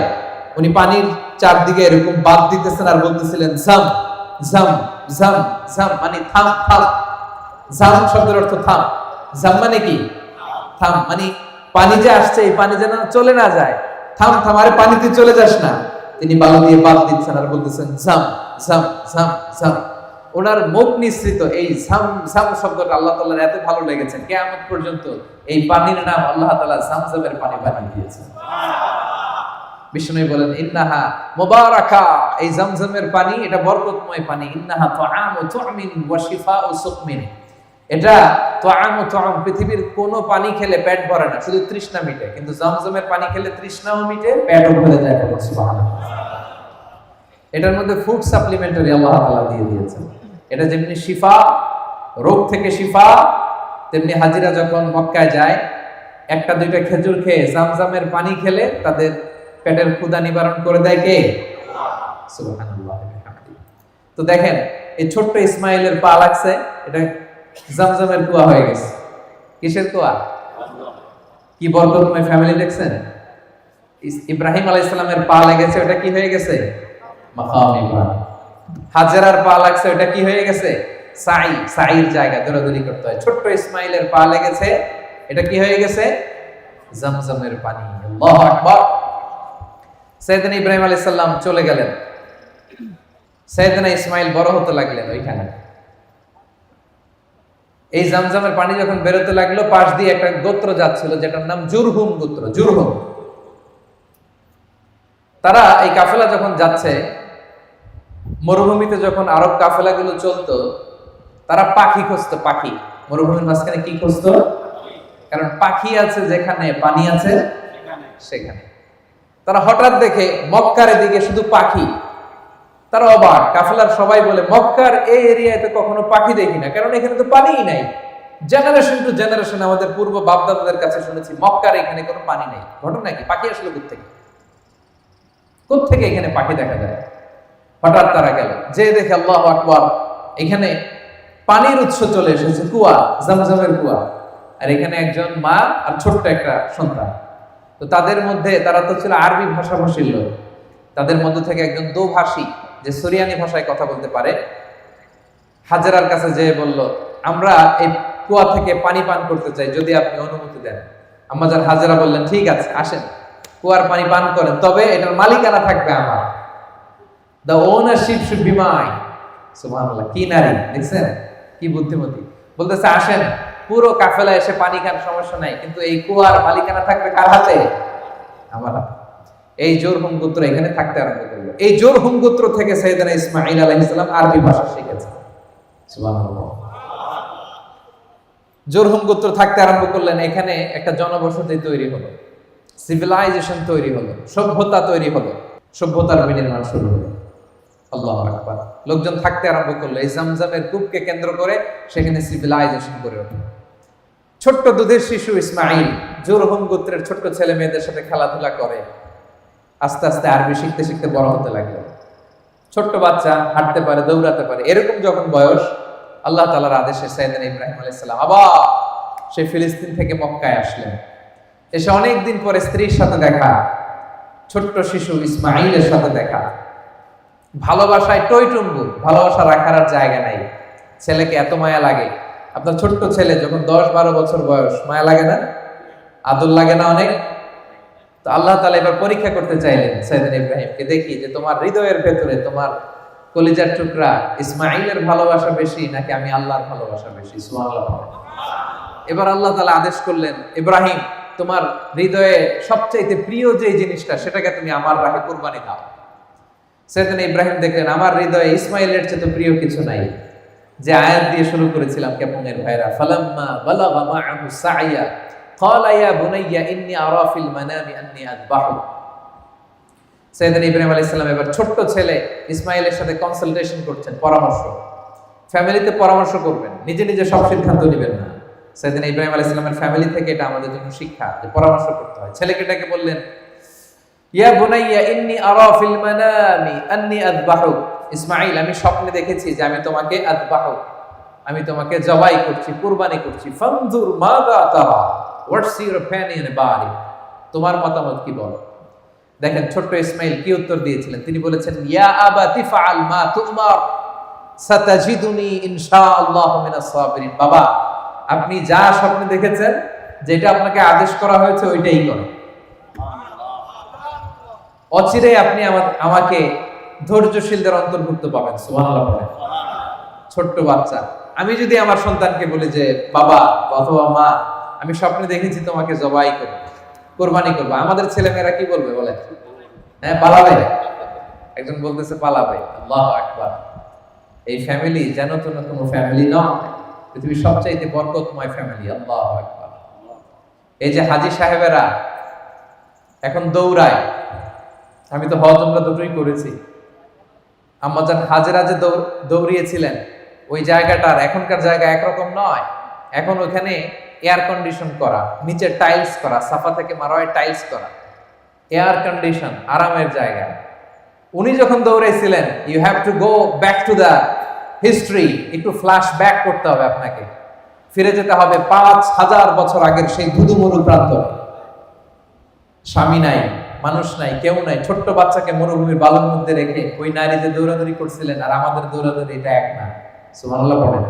উনি পানির চারদিকে এরকম বাঁধ দিতেছেন আর বলতেছিলেন জাম জাম জাম জাম, মানে থাম থাম। জাম শব্দের অর্থ থাম, জাম মানে কি? থাম, মানে পানি যে আসছে এই পানি যেন চলে না যায়, থাম থাম, আরে পানিতে চলে যাস না। তিনি বালু দিয়ে বাঁধ দিচ্ছেন আর বলতেছেন জাম জাম জাম জাম। ওনার মুখ নিঃসৃত এই জাম জাম শব্দটা আল্লাহ তাআলার এত ভালো লেগেছে, কিয়ামত পর্যন্ত এই পানির নাম আল্লাহ তাআলা জামজামের পানি বানিয়ে দিয়েছেন। বিষ্ণু বলেন ইন্নাহা মুবারাকা, এই জামজামের পানি এটা বরকতময় পানি। ইন্নাহা তুআমু তুমিন ওয়া শিফাউ সুকমিন, এটা তুআমু তুআম, পৃথিবীর কোন পানি খেলে পেট ভরে না, শুধু তৃষ্ণা মিটে, কিন্তু জামজামের পানি খেলে তৃষ্ণাও মিটে, পেটও ভরে যায়। সুবহানাল্লাহ। এটার মধ্যে ফুড সাপ্লিমেন্টারি আল্লাহ তাআলা দিয়ে দিয়েছেন। এটা যেমনি শিফা, রোগ থেকে শিফা, তেমনি হাজিরা যখন মক্কায় যায় একটা দুইটা খেজুর খেয়ে জামজামের পানি খেলে তাদের পেটের ক্ষুধা নিবারণ করে দেয় কে? সুবহানাল্লাহ। তো দেখেন এই ছোট্ট ইসমাইলের পা লাগছে, এটা জামজামের কুয়া হয়ে গেছে। কিসের কুয়া? কি বরকতময় ফ্যামিলি দেখছেন? ইব্রাহিম আলাইহিস সালামের পা লেগেছে, ওটা কি হয়ে গেছে? মাকাম ইব্রাহিম। হাজেরার পা লাগছে, ওটা কি হয়ে গেছে? সাই, সাইর জায়গা, দৌড়াদৌড়ি করতে হয়। ছোট্ট ইসমাইলের পা লেগেছে, এটা কি হয়ে গেছে? জামজামের পানি। আল্লাহু আকবার। সাইয়েদনা ইব্রাহিম আলাইহিস সালাম চলে গেলেন, সাইয়েদনা ইসমাইল বড় হতে লাগলেন ওইখানে। এই জামজামের পানি যখন বেরোতে লাগলো, পাশ দিয়ে একটা গোত্র যাচ্ছিল যেটার নাম জুরহুম গোত্র। জুরহুম, তারা এই কাফেলা যখন যাচ্ছে, মরুভূমিতে যখন আরব কাফেলাগুলো চলতো, তারা পাখি খুঁজতো। পাখি মরুভূমির মাঝখানে কি খুঁজতো? কারণ পাখি আছে যেখানে, পানি আছে সেখানে। তারা হঠাৎ দেখে মক্কার দিকে শুধু পাখি। তারা অবাক, কাফেলার সবাই বলে মক্কার এই এরিয়াতে কখনো পাখি দেখি না, কারণ এখানে তো পানিই নাই। জেনারেশন টু জেনারেশন আমাদের পূর্ব বাপদাদাদের কাছে শুনেছি মক্কার এখানে কোনো পানি নেই। ঘটনা কি? পাখি আসলে কোত্থেকে এখানে পাখি দেখা যায়? হঠাৎ তারা গেল, যে দেখে আল্লাহু আকবার, এখানে পানির উৎস চলে এসেছে, কুয়া, জামজামের কুয়া। আর এখানে একজন মা আর ছোট্ট একটা সন্তান। তো তাদের মধ্যে, তারা তো ছিল আরবি ভাষাভাষীর লোক, তাদের মধ্যে থেকে একজন দোভাষী, যে সুরিয়ানি ভাষায় কথা বলতে পারে, হাজেরার কাছে যেয়ে বলল, আমরা এই কুয়া থেকে পানি পান করতে চাই, যদি আপনি অনুমতি দেন। আম্মাজান হাজেরা বললেন, ঠিক আছে, আসেন, কুয়ার পানি পান করেন, তবে এটার মালিকানা থাকবে আমার। The ownership should be mine. সুবহানাল্লাহ, কি নারী দেখছেন, কি বুদ্ধিমতী। বলতেছে, আসেন, পুরো কাফেলা এসে পানি খান, সমস্যা নাই, কিন্তু এই কুয়ার মালিকানা থাকবে কার হাতে? আমার হাতে। এই জুরহুম গোত্র এখানে থাকতে আরম্ভ করলো। এই জুরহুম গোত্র থেকে সাইয়েদনা ইসমাঈল আলাইহিস সালাম আরবি ভাষা শিখেছেন। সুবহানাল্লাহ। জুরহুম গোত্র থাকতে আরম্ভ করলেন, এখানে একটা জনবসতি তৈরি হলো, সিভিলাইজেশন তৈরি হলো, সভ্যতা তৈরি হলো, সভ্যতার বিনির্মাণ শুরু হলো। আল্লাহু আকবার। লোকজন থাকতে আরম্ভ করলো, এই জামজামের কূপকে কেন্দ্র করে সেখানে সিভিলাইজেশন গড়ে উঠল। ছোট্ট দুধের শিশু ইসমাঈল জুরহুম গোত্রের ছোট্ট ছেলে মেয়েদের সাথে খেলাধুলা করে, আস্তে আস্তে আরবি শিখতে শিখতে বড় হতে লাগলো। ছোট্ট বাচ্চা হাঁটতে পারে, দৌড়াতে পারে। এরকম যখন বয়স, আল্লাহ তাআলার আদেশে সাইয়েদনা ইব্রাহিম আলাইহিস সালাম আবার সেই ফিলিস্তিন থেকে মক্কায় আসলেন। এসে অনেকদিন পরে স্ত্রীর সাথে দেখা, ছোট্ট শিশু ইসমাঈলের সাথে দেখা। ভালোবাসায় টইটুম্বুর, ভালোবাসা রাখার আর জায়গা নাই। ছেলেকে এত মায়া লাগে। আপনার ছোট্ট ছেলে যখন 10-12 বছর বয়স, মায়া লাগে না? আদর লাগে না অনেক? তো আল্লাহ তাআলা এবার পরীক্ষা করতে চাইলেন সাইয়েদনা ইব্রাহিমকে, দেখি যে তোমার হৃদয়ের ভেতরে, তোমার কলিজার টুকরা ইসমাঈলের ভালোবাসা বেশি নাকি আমি আল্লাহর ভালোবাসা বেশি? সুবহানাল্লাহ। এবার আল্লাহ তাআলা আদেশ করলেন, ইব্রাহিম, তোমার হৃদয়ে সবচাইতে প্রিয় যে জিনিসটা, সেটাকে তুমি আমার রাহে কুরবানি দাও। সাইয়েদনা ইব্রাহিম দেখলেন, আমার হৃদয়ে ইসমাঈলের চেয়ে তো প্রিয় কিছু নাই। যে আয়াত দিয়ে শুরু করেছিলাম কেপনের ভাইরা, ফালাম্মা বালাগা মাআহু সাইয়া ক্বালা ইয়া বুনাইয়া ইন্নী আরা ফিল মানামি আন্নী আযবাহু। সাইয়েদনা ইব্রাহিম আলাইহিস সালাম এবার ছোট্ট ছেলে ইসমাঈলের সাথে কনসালটেশন করছেন, পরামর্শ। ফ্যামিলিতে পরামর্শ করবেন, নিজে নিজে সব সিদ্ধান্ত নেবেন না। সাইয়েদনা ইব্রাহিম আলাইহিস সালামের ফ্যামিলি থেকে এটা আমাদের জন্য শিক্ষা, যে পরামর্শ করতে হয়। ছেলেকে ডেকে বললেন, ইয়া বুনাইয়া ইন্নী আরা ফিল মানামি আন্নী আযবাহু। ইসমাঈল, আমি স্বপ্নে দেখেছি যে আমি তোমাকে আযবাহু, আমি তোমাকে জবাই করছি, কুরবানি করছি। ফানজুর মাযা তারা, what's your opinion about it? তোমার মতামত কি বলো? দেখেন ছোট্ট ইসমাঈল কি উত্তর দিয়েছিলেন। তিনি বলেছেন, ইয়া আবাতি ফাআল মা তুমার সাতাজিদুনি ইনশাআল্লাহু মিনাস সাবিরিন। বাবা, আপনি যা স্বপ্নে দেখেছেন, যেটা আপনাকে আদেশ করা হয়েছে, ওইটাই করেন। অচিরে আপনি আমাকে ধৈর্যশীলদের অন্তর্ভুক্ত পাবেন। সুবহানাল্লাহ। ছোট্ট বাচ্চা, আমি যদি আমার সন্তানকে বলি যে বাবা অথবা মা, আমি স্বপ্নে দেখেছি তোমাকে জবাই করব, কুরবানি করব, আমাদের ছেলেমেয়েরা কি বলবে বলেন? হ্যাঁ, পালাবে। একজন বলতেছে পালাবে। আল্লাহু আকবার। এই ফ্যামিলি যেন তো কোনো ফ্যামিলি নয়, পৃথিবীর সবচাইতে বরকতময় ফ্যামিলি। আল্লাহু আকবার। এই যে হাজী সাহেবেরা এখন দৌড়ায়, আমি তো হজ উমরা দুটোই করেছি। আম্মাজান হাজেরা যে দৌড়িয়েছিলেন, ওই জায়গাটার এখনকার জায়গা একরকম নয়। এখন ওখানে এয়ার কন্ডিশন করা, নিচে টাইলস করা, সাফা থেকে মারোয়ায় টাইলস করা, এয়ার কন্ডিশন, আরামের জায়গা। উনি যখন দৌড়াইছিলেন, you have to go back to the history, একটু ফ্ল্যাশ ব্যাক করতে হবে আপনাকে, ফিরে যেতে হবে 5000 বছর আগের সেই ধুধুমরু প্রান্ত। স্বামী নাই, মানুষ নাই, কেউ নাই, ছোট্ট বাচ্চাকে মরুভূমির বালুর মধ্যে রেখে ওই নারী যে দৌড়াদৌড়ি করছিলেন, আর আমাদের দৌড়াদৌড়ি এটা এক না। সুবহানাল্লাহ পড়েন।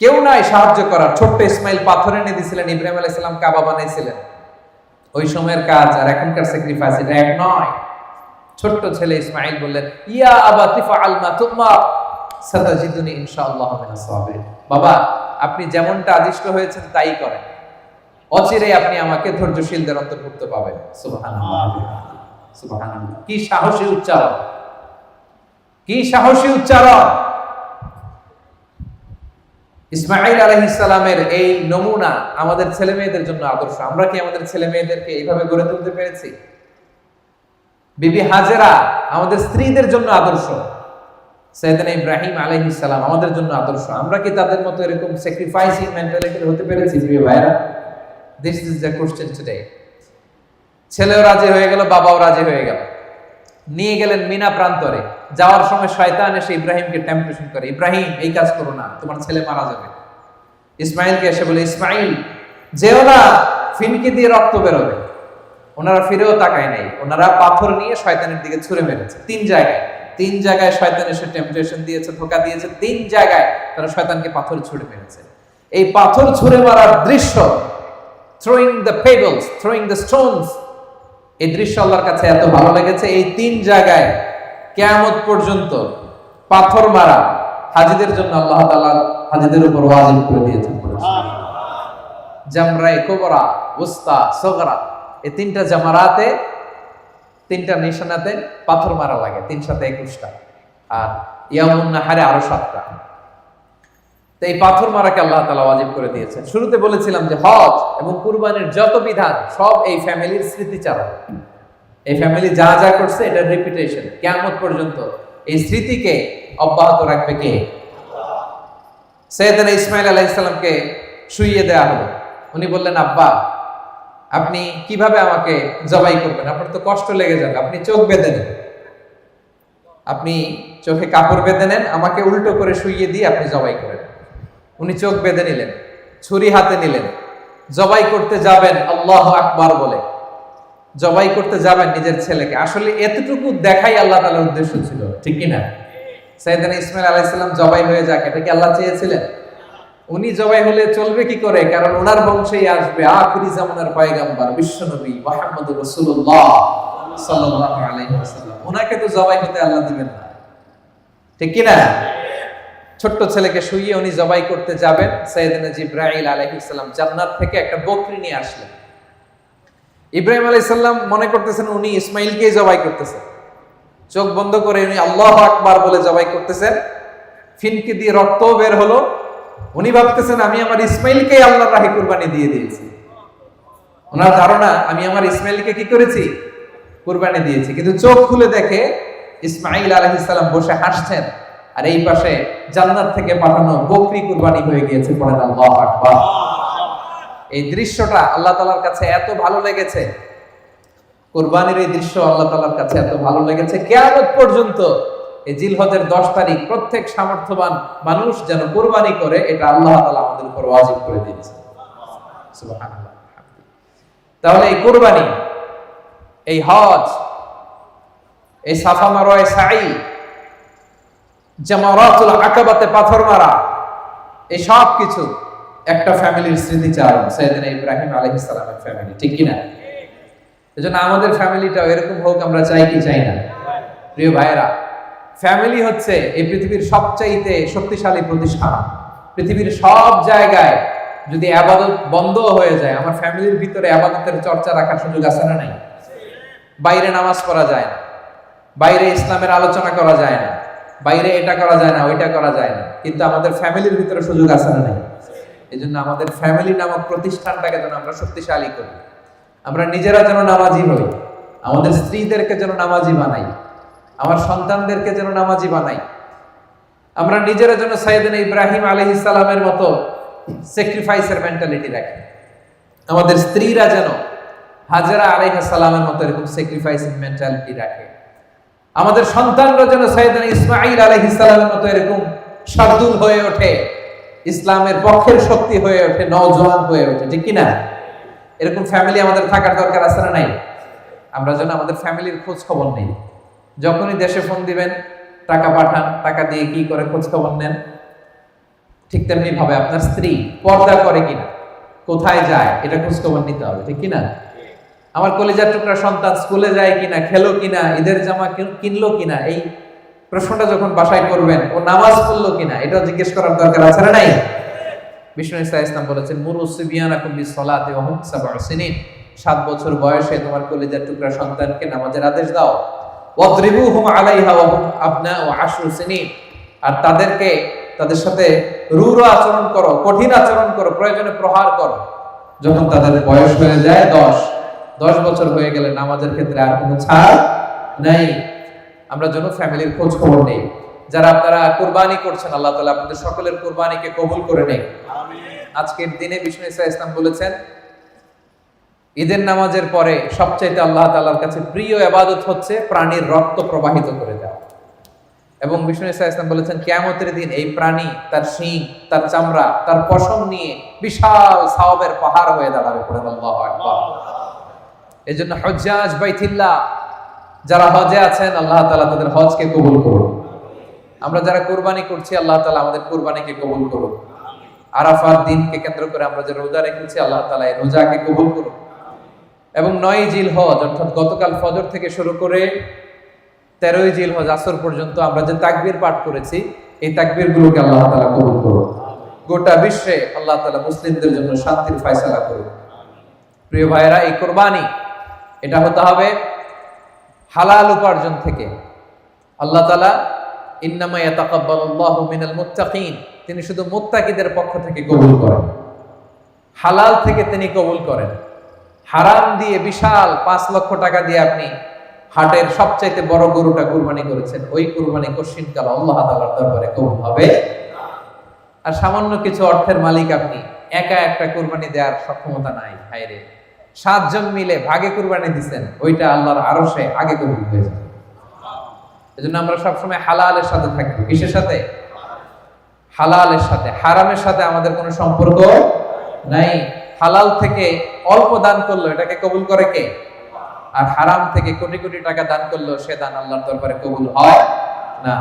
কেউ নাই সাহায্য করার। ছোট্ট ইসমাঈল পাথর এনে দিয়েছিলেন, ইব্রাহিম আলাইহিস সালাম কাবা বানাইছিলেন। ওই সময়ের কাজ আর এখনকার স্যাক্রিফাইস এটা এক নয়। ছোট্ট ছেলে ইসমাইল বললেন, ইয়া আবাতি ফাআল মা তুমার সাতাজিদুনি ইনশাআল্লাহ মিনাস সাবিরিন। বাবা, আপনি যেমনটা আদিষ্ট হয়েছেন তাই করেন, অচিরেই আপনি আমাকে ধৈর্যশীলদের অন্তর্ভুক্ত পাবেন। সুবহানাল্লাহ, সুবহানাল্লাহ। কি সাহসী উচ্চারণ, কি সাহসী উচ্চারণ! ইসমাঈল আলাইহিস সালামের এই নমুনা আমাদের ছেলে মেয়েদের জন্য আদর্শ। আমরা কি আমাদের ছেলে মেয়েদেরকে এইভাবে গড়ে তুলতে পেরেছি? বিবি হাজেরা আমাদের স্ত্রীদের জন্য আদর্শ, সাইয়েদনা ইব্রাহিম আলাইহিস সালাম আমাদের জন্য আদর্শ। আমরা কি তাদের মতো এরকম স্যাক্রিফাইসিং মেন্টালিটির হতে পেরেছি প্রিয় ভাইরা? This is the question today. ছেলেও রাজি হয়ে গেল, বাবাও রাজি হয়ে গেল, নিয়ে গেলেন মিনা প্রান্তরে। যাওয়ার সময় শয়তান এসে ইব্রাহিমকে টেম্পটেশন করে, ইব্রাহিম এই কাজ করো না, তোমার ছেলে মারা যাবে। ইসমাইলকে এসে বলে, ইসমাইল যেও না, ফিনকি দিয়ে রক্ত বেরোবে। ওনারা ফিরেও তাকায় নাই, ওনারা পাথর নিয়ে শয়তানের দিকে ছুঁড়ে মেরেছে। তিন জায়গায় শয়তান এসে টেম্পটেশন দিয়েছে, ধোঁকা দিয়েছে। 3 জায়গায় তারা শয়তানকে পাথর ছুঁড়ে মেরেছে। এই পাথর ছুঁড়ে মারার দৃশ্য, throwing the pebbles, throwing the stones, এই দৃশ্য আল্লাহর কাছে এত ভালো লেগেছে, এই 3 জায়গায় কিয়ামত পর্যন্ত পাথর মারা হাজীদের জন্য আল্লাহ তাআলা হাজীদের উপর ওয়াজিব করে দিয়েছেন। জামরায়ে কুবরা, উস্তা, সগরা, এই 3টা জামারাতে, 3টা নিশানাতে পাথর মারা লাগে। 3 সাথে 21টা, আর ইয়ামুন নাহারে আরো 7টা। তো এই পাথর মারাকে আল্লাহ তাআলা ওয়াজিব করে দিয়েছেন। শুরুতে বলেছিলাম যে হজ এবং কুরবানির যত বিধান সব এই ফ্যামিলির স্মৃতিচারণ। এই ফ্যামিলি যা যা করছে এটার রিপিটেশন কিয়ামত পর্যন্ত। এই স্মৃতিকে অব্যাহত রাখবে কে? সাইয়েদনা ইসমাঈল আলাইহিস সালামকে শুইয়ে দেয়া হলো। উনি বললেন, আব্বা আপনি কিভাবে আমাকে জবাই করবেন? আপনার তো কষ্ট লেগে যাবে, আপনি চোখ বেঁধে নেন, আপনি চোখে কাপড় বেঁধে নেন, আমাকে উল্টো করে শুইয়ে দিয়ে আপনি জবাই করেন। উনি চোখ বেঁধে নিলেন, ছুরি হাতে নিলেন, জবাই করতে যাবেন আল্লাহু আকবার বলে জবাই করতে যাবেন নিজের ছেলেকে। আসলে এতটুকু দেখাই আল্লাহ তাআলার উদ্দেশ্য ছিল, ঠিক কি না? সাইয়েদনা ইসমাঈল আলাইহিস সালাম জবাই হয়ে যাক, এটা কি আল্লাহ চেয়েছিলেন? উনি জবাই হলে চলবে কি করে? কারণ ওনার বংশেই আসবে আখিরি জামানার পয়গম্বর বিশ্বনবী মুহাম্মদুর রাসূলুল্লাহ সাল্লাল্লাহু আলাইহি ওয়াসাল্লাম। ওনাকে তো জবাই হতে আল্লাহ দিবেন না, ঠিক কি না? ছোট্ট ছেলেকে শুইয়ে উনি জবাই করতে যাবেন। সাইয়েদনা জিবরাইল আলাইহিস সালাম জান্নাত থেকে একটা বকরি নিয়ে আসলেন। ইব্রাহিম আলাইহিস সালাম মনে করতেছেন উনি ইসমাইলকেই জবাই করতেছেন। চোখ বন্ধ করে উনি আল্লাহু আকবার বলে জবাই করতেছেন। ফিনকি দিয়ে রক্ত বের হলো। উনি ভাবতেছেন আমি আমার ইসমাইলকেই আল্লাহর রাহে কুরবানি দিয়ে দিয়েছি। ওনার ধারণা আমি আমার ইসমাইলকে কি করেছি? কুরবানি দিয়েছি। কিন্তু চোখ খুলে দেখে ইসমাইল আলাইহিস সালাম বসে হাসছেন, আর এই পাশে জান্নাত থেকে পাঠানো বকরি কুরবানি হয়ে গিয়েছে। পড়েন আল্লাহু আকবার। এই দৃশ্যটা আল্লাহ তাআলার কাছে এত ভালো লেগেছে, কুরবানির এই দৃশ্য আল্লাহ তাআলার কাছে এত ভালো লেগেছে, কিয়ামত পর্যন্ত এই জিলহজের 10 তারিখ প্রত্যেক সামর্থ্যবান মানুষ যেন কুরবানি করে, এটা আল্লাহ তাআলা আমাদের উপর ওয়াজিব করে দিয়েছে। সুবহানাল্লাহ। তাহলে এই কুরবানি, এই হজ, এই সাফা মারওয়া সাই, জামারাতুল আকাবাতে পাথর মারা, এই সব কিছু একটা ফ্যামিলির স্মৃতিচারণ, সাইয়েদনা ইব্রাহিম আলাইহিস সালামের ফ্যামিলি, ঠিক কি না? এজন্য আমাদের ফ্যামিলিটাও এরকম হোক, আমরা চাই কি চাই না? প্রিয় ভাইয়েরা, ফ্যামিলি হচ্ছে এই পৃথিবীর সবচাইতে শক্তিশালী প্রতিষ্ঠান। পৃথিবীর সব জায়গায় যদি ইবাদত বন্ধ হয়ে যায়, আমার ফ্যামিলির ভিতরে ইবাদতের চর্চা রাখার সুযোগ আছে না নাই? বাইরে নামাজ পড়া যায় না, বাইরে ইসলামের আলোচনা করা যায় না, বাইরে এটা করা যায় না, ওইটা করা যায় না, কিন্তু আমাদের ফ্যামিলির ভিতরে সুযোগ আছে না নাই? এজন্য আমাদের ফ্যামিলি নামক প্রতিষ্ঠানটাকে যেন আমরা শক্তিশালী করি। আমরা নিজেরা যেন নামাজি হই, আমাদের স্ত্রীদেরকে যেন নামাজি বানাই, আমার সন্তানদেরকে যেন নামাজি বানাই। আমরা নিজেরা যেন সাইয়েদনা ইব্রাহিম আলাইহিস সালামের মতো স্যাক্রিফাইসের মেন্টালিটি রাখি। আমাদের স্ত্রীরা যেন হাজেরা আলাইহিস সালামের মতো এরকম স্যাক্রিফাইসিং মেন্টালিটি রাখে। আমাদের সন্তানরা যেন সাইয়েদনা ইসমাঈল আলাইহিস সালামের মতো এরকম শার্দুল হয়ে ওঠে, ইসলামের পক্ষের শক্তি হয়ে ওঠে, নওজোয়ান হয়ে ওঠে, ঠিক কি না? এরকম ফ্যামিলি আমাদের থাকার দরকার আছে না নাই? আমরা যেন আমাদের ফ্যামিলির খোঁজ খবর নেই। যখনই দেশে ফোন দিবেন, টাকা পাঠান, টাকা দিয়ে কি করে খোঁজ খবর নেন। ঠিক তেমনি ভাবে আপনার স্ত্রী পর্দা করে কিনা, কোথায় যায়, এটা খোঁজ খবর নিতে হবে, ঠিক কিনা? আমার কলিজার টুকরা সন্তান স্কুলে যায় কিনা, খেলো কিনা, ঈদের জামা কিনলো কিনা, এই প্রশ্নটা যখন বাসায় করবেন, ও নামাজ পড়লো কিনা, এটাও জিজ্ঞেস করার দরকার আছে না নাই? বিষ্ণু ইসা ইসলাম বলেছেন, মুরু সিবিয়ানাকুম বিসসালাতি ওয়া হুম সাব'উ সিনিন, 7 বছর বয়সে তোমার কলিজার টুকরা সন্তানকে নামাজের আদেশ দাও। ওয়াদরিবুহুম আলাইহা ওয়া হুম আবনাউ 10 সিনিন, আর তাদের সাথে রূঢ় আচরণ করো, কঠিন আচরণ করো, প্রয়োজনে প্রহার করো যখন তাদের বয়স হয়ে যায় 10 বছর হয়ে গেলে নামাজের ক্ষেত্রে আর কোনো ছাড় নাই। আমরা যেন ফ্যামিলির খোঁজ খবর নেই। যারা আপনারা কুরবানি করছেন, আল্লাহ তাআলা আপনাদের সকলের কুরবানিকে কবুল করে নেন। আজকের দিনে বিষ্ণু ইসা ইসলাম বলেছেন, ঈদের নামাজের পরে সবচাইতে আল্লাহ তাআলার কাছে প্রিয় ইবাদত হচ্ছে প্রাণীর রক্ত প্রবাহিত করে দেওয়া। এবং বিষ্ণু ইসা ইসলাম বলেছেন, কিয়ামতের দিন এই প্রাণী তার শিং, তার চামড়া, তার পশম নিয়ে বিশাল সওয়াবের পাহাড় হয়ে দাঁড়াবে। আল্লাহু আকবার। এজন্য হুজ্জাজ বাইতুল্লাহ যারা হজে আছেন, আল্লাহ তাআলা তাদের হজকে কবুল করুন। আমরা যারা কুরবানি করছি, আল্লাহ তাআলা আমাদের কুরবানিকে কবুল করুন। আরাফাত দিনকে কেন্দ্র করে আমরা যে রোজা রেখেছি, আল্লাহ তাআলা এই রোজাকে কবুল করুন। এবং 9 জিলহজ অর্থাৎ গতকাল ফজর থেকে শুরু করে 13 জিলহজ আসর পর্যন্ত আমরা যে তাকবীর পাঠ করেছি, এই তাকবীরগুলোকে আল্লাহ তাআলা কবুল করুন। গোটা বিশ্বে আল্লাহ তাআলা মুসলিমদের জন্য শান্তির ফয়সালা করুন। প্রিয় ভাইরা, এই কুরবানি এটা হতে হবে হালাল উপার্জন থেকে। আল্লাহ তাআলা ইন্নামা ইয়াতাকাব্বালুল্লাহু মিনাল মুত্তাকিন, তিনি শুধু মুত্তাকিদের পক্ষ থেকে কবুল করেন, হালাল থেকে তিনি কবুল করেন। হারাম দিয়ে বিশাল 5 লক্ষ টাকা দিয়ে আপনি হাটের সবচাইতে বড় গরুটা কুরবানি করেছেন, ওই কুরবানি কশিনকাল আল্লাহ তাআলার দরবারে কবুল হবে। আর সামান্য কিছু অর্থের মালিক আপনি, একা একটা কুরবানি দেওয়ার সক্ষমতা নাই। হায়রে, 7 জন মিলে ভাগে কুরবানি দিবেন, ওইটা আল্লাহর আরশে আগে কবুল হয়ে যাবে। এজন্য আমরা সবসময় হালালের সাথে থাকবো। কিসের সাথে? হালালের সাথে। হারামের সাথে আমাদের কোনো সম্পর্ক নাই। হালাল থেকে অল্প দান করলো এটাকে কবুল করে কে? আর হারাম থেকে কোটি কোটি টাকা দান করলো সে দান আল্লাহর দরবারে কবুল হয় না।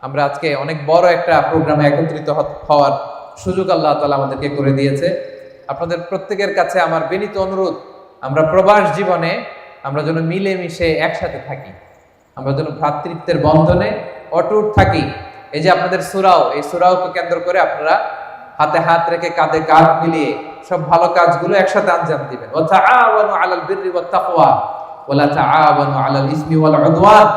আমরা আজকে অনেক বড় একটা প্রোগ্রামে একত্রিত হওয়ার সুযোগ আল্লাহ তাআলা আমাদেরকে করে দিয়েছে। আপনাদের প্রত্যেকের কাছে আমার বিনীত অনুরোধ, আমরা প্রবাস জীবনে আমরা যেন মিলেমিশে একসাথে থাকি, আমরা যেন ভ্রাতৃত্বের বন্ধনে অটুট থাকি। এই যে আপনাদের সূরাও, এই সূরাওকে কেন্দ্র করে আপনারা হাতে হাত রেখে কাঁধে কাঁধ মিলিয়ে সব ভালো কাজগুলো একসাথে আঞ্জাম দিবেন। ওয়া তাআওয়ানু আলাল বিররি ওয়াত তাকওয়া ওয়া লা তাআওয়ানু আলাল ইসমি ওয়াল উদওয়ান,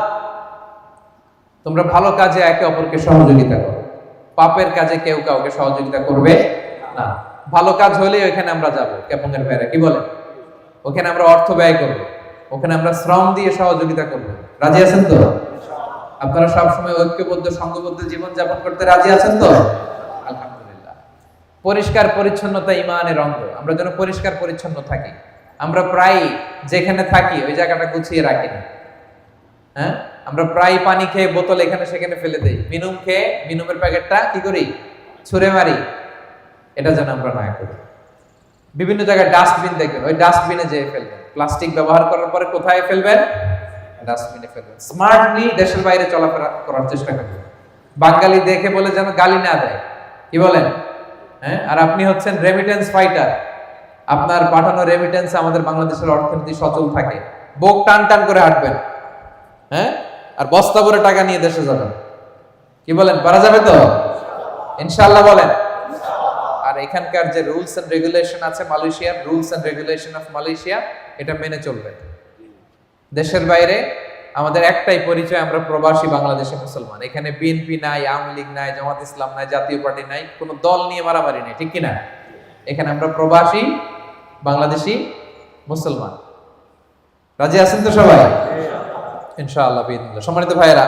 তোমরা ভালো কাজে একে অপরকে সহযোগিতা করো, পাপের কাজে কেউ কাউকে সহযোগিতা করবে না। ভালো কাজ হলে ওখানে আমরা যাব, ক্যাপঙ্গের ভাইরা কি বলেন? ওখানে আমরা অর্থ ব্যয় করব, ওখানে আমরা শ্রম দিয়ে সহযোগিতা করব। রাজি আছেন তো? আপনারা সব সময় ঐক্যবদ্ধ সংঘবদ্ধ জীবন যাপন করতে রাজি আছেন তো? আলহামদুলিল্লাহ। পরিষ্কার পরিচ্ছন্নতা ঈমানের অঙ্গ, আমরা যেন পরিষ্কার পরিচ্ছন্ন থাকি। আমরা প্রায় যেখানে থাকি ওই জায়গাটা গুছিয়ে রাখি না। হ্যাঁ, আমরা প্রায় পানি খেয়ে বোতল এখানে সেখানে ফেলে দেই, মিনুম খেয়ে মিনুমের প্যাকেটটা কি করি? ছুঁড়ে মারি। এটা যেন আমরা না করি। বিভিন্ন জায়গায় ডাস্টবিন দেখবেন, ওই ডাস্টবিনে যেয়ে ফেলবেন। প্লাস্টিক ব্যবহার করার পরে কোথায় ফেলবেন? ডাস্টবিনে ফেলবেন। স্মার্টলি দেশের বাইরে চলাফেরা করার চেষ্টা করবেন। বাঙালি দেখে বলে যেন গালি না দেয়, কি বলেন? হ্যাঁ, আর আপনি হচ্ছেন রেমিটেন্স ফাইটার, আপনার পাঠানো রেমিটেন্স আমাদের বাংলাদেশের অর্থনীতি সচল থাকে। বুক টান টান করে হাঁটবেন, হ্যাঁ, আর বস্তা ভরে টাকা নিয়ে দেশে যাবেন। কি বলেন, পারা যাবে তো? ইনশাআল্লাহ বলেন। আর এখানকার যে রুলস এন্ড রেগুলেশন আছে, মালয়েশিয়ার rules and regulation of Malaysia, এটা মেনে চলবেন। দেশের বাইরে আমাদের একটাই পরিচয়, আমরা প্রবাসী বাংলাদেশি মুসলমান। এখানে বিএনপি নাই, আওয়ামী লীগ নাই, জামাত ইসলাম নাই, জাতীয় পার্টি নাই, কোনো দল নিয়ে মারামারি নেই, ঠিক কিনা? এখানে আমরা প্রবাসী বাংলাদেশি মুসলমান। রাজি আছেন তো সবাই? ইনশাআল্লাহ বিইذنিল্লাহ। সম্মানিত ভাইয়েরা,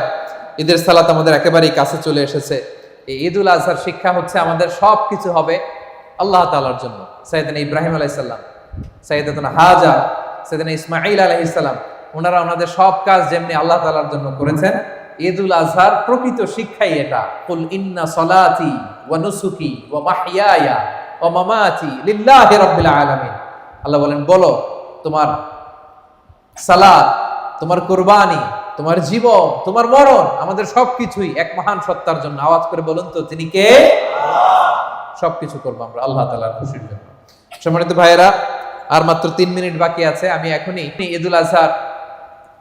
ঈদের সালাত আমাদের একেবারেই কাছে চলে এসেছে। এই ঈদুল আজহার শিক্ষা হচ্ছে আমাদের সবকিছু হবে আল্লাহ তাআলার জন্য। সাইয়েদনা ইব্রাহিম আলাইহিস সালাম, সাইয়েদাতুনা হাজার, সাইয়েদনা ইসমাঈল আলাইহিস সালাম, ওনারা ওনাদের সব কাজ যেমনি আল্লাহ তাআলার জন্য করেছেন, ঈদুল আজহার প্রকৃত শিক্ষাই এটা। কুল ইন্না সলাতি ওয়া নুসুকি ওয়া মাহইয়ায়া ওয়া মামাতি লিল্লাহি রাব্বিল আলামিন। আল্লাহ বলেন, বলো তোমার সালাত, তোমার কুরবানি, তোমার জীবন, তোমার মরণ, আমাদের সবকিছুই এক মহান সত্তার জন্য। আওয়াজ করে বলুন তো, তিনি কে? আল্লাহ। সবকিছু করবো আমরা আল্লাহ তাআলার খুশির জন্য। সম্মানিত ভাইয়েরা, আর মাত্র 3 মিনিট বাকি আছে। আমি এখনই ঈদুল আজহার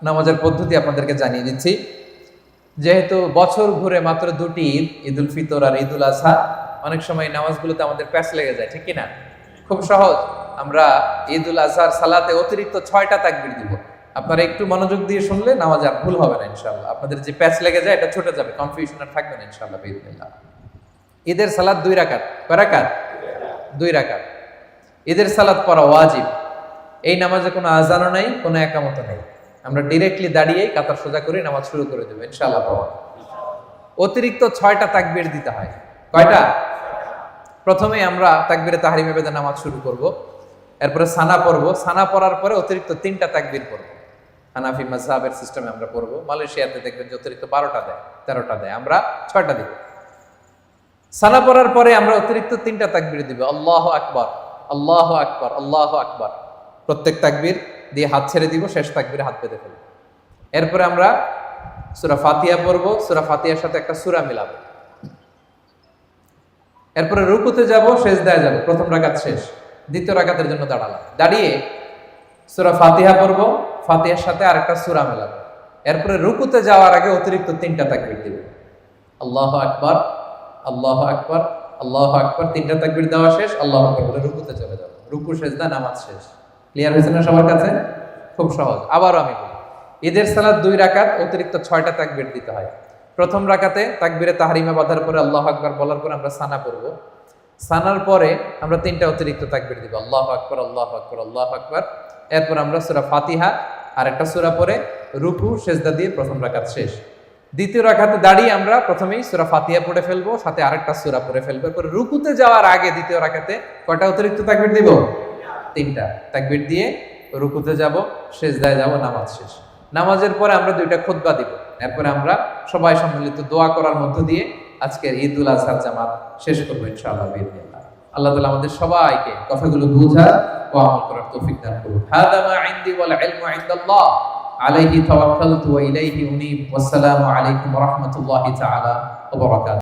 নামাজের পদ্ধতি আপনাদেরকে জানিয়ে দিচ্ছি। যেহেতু বছর ঘুরে মাত্র দুটি ঈদ, ঈদুল ফিতর আর ঈদুল আজহা, অনেক সময় নামাজগুলোতে আমাদের প্যাচ লেগে যায়, ঠিক কিনা? খুব সহজ, আমরা ঈদুল আজহার সালাতে অতিরিক্ত 6টা তাকবীর দিব। আপনারা একটু মনোযোগ দিয়ে শুনলে নামাজ আর ভুল হবে না ইনশাআল্লাহ। আপনাদের যে প্যাচ লেগে যায় এটা ছুটে যাবে, কনফিউশন আর থাকবে না ইনশাআল্লাহ বিইذنিল্লাহ। ঈদের সালাত 2 রাকাত। কয় রাকাত? 2 রাকাত। ঈদের সালাত পড়া ওয়াজিব। এই নামাজে কোনো আজানও নাই, কোনো একামতও নাই। আমরা ডিরেক্টলি দাঁড়িয়ে কাতার সোজা করে নামাজ শুরু করে দেব ইনশাআল্লাহ। অতিরিক্ত 6টা তাকবীর দিতে হয়। কয়টা? প্রথমে আমরা তাকবীরে তাহরিমে বেদে নামাজ শুরু করব, এরপরে সানা পড়ব, সানা পড়ার পরে অতিরিক্ত 3টা তাকবীর পড়ব। হানাফি মাযহাবের সিস্টেমে আমরা পড়ব। মালয়েশিয়াতে দেখবেন যে অতিরিক্ত 12টা দেয়, 13টা দেয়, আমরা 6টা দিব। সানা পড়ার পরে আমরা অতিরিক্ত 3টা তাকবীর দিব। আল্লাহু আকবার, আল্লাহু আকবার, আল্লাহু আকবার। প্রত্যেক তাকবীর দিয়ে হাত ছেড়ে দিব, শেষ তাকবীরে হাত পেতে ফেলব। এরপরে আমরা সূরা ফাতিহা পড়ব, সূরা ফাতিহার সাথে একটা সূরা মিলাবো। এরপরে রুকুতে যাব, সিজদায় যাব। প্রথম রাকাত শেষ, দ্বিতীয় রাকাতের জন্য দাঁড়ালাম। দাঁড়িয়ে সূরা ফাতিহা পড়ব, ফাতিহার সাথে আরেকটা সূরা মেলাবো। এরপরে রুকুতে যাওয়ার আগে অতিরিক্ত 3টা তাকবীর দিব। আল্লাহু আকবার, আল্লাহু আকবার, আল্লাহু আকবার। 3টা তাকবীর দেওয়া শেষ, আল্লাহু আকবার বলে রুকুতে চলে যাব। রুকু সিজদা নামাজ শেষ। ক্লিয়ার হয়েছে না সবার কাছে? খুব সহজ। আবারও আমি বলি, ঈদের সালাত 2 রাকাত, অতিরিক্ত 6টা তাকবীর দিতে হয়। প্রথম রাকাতে তাকবীরে তাহরিমা বাঁধার পরে আল্লাহু আকবার বলার পরে আমরা সানা পড়ব। সানার পরে আমরা 3টা অতিরিক্ত তাকবীর দিব। আল্লাহু আকবার, আল্লাহু আকবার, আল্লাহু আকবার। এরপর আমরা সূরা ফাতিহা আর একটা সূরা পড়ে রুকু সিজদা দিয়ে প্রথম রাকাত শেষ। দ্বিতীয় রাকাতে দাঁড়িয়ে আমরা প্রথমেই সূরা ফাতিহা পড়ে ফেলবো, সাথে আরেকটা সূরা পড়ে ফেলবো। এরপর রুকুতে যাওয়ার আগে দ্বিতীয় রাকাতে কয়টা অতিরিক্ত তাকবীর দিব? 3টা তাকবীর দিয়ে রুকুতে যাব, সিজদায় যাব, নামাজ শেষ। নামাজের পরে আমরা 2টা খুতবা দিব। এরপরে আমরা সবাই সম্মিলিত দোয়া করার মধ্য দিয়ে আজকের ঈদুল আজহার জামাত শেষ করবো ইনশাআল্লাহ বিইذنিল্লাহ। আল্লাহ তাআলা আমাদের সবাইকে কথাগুলো বুঝার ও আমল করার তৌফিক দান করুন। হাদা মা ইনদি ওয়াল ইলমু ইনদাল্লাহ আলাইহি তাওয়াক্কালতু ওয়া ইলাইহি উনীব। ওয়াসসালামু আলাইকুম ওয়া রাহমাতুল্লাহি তাআলা ওয়া বারাকাতুহু।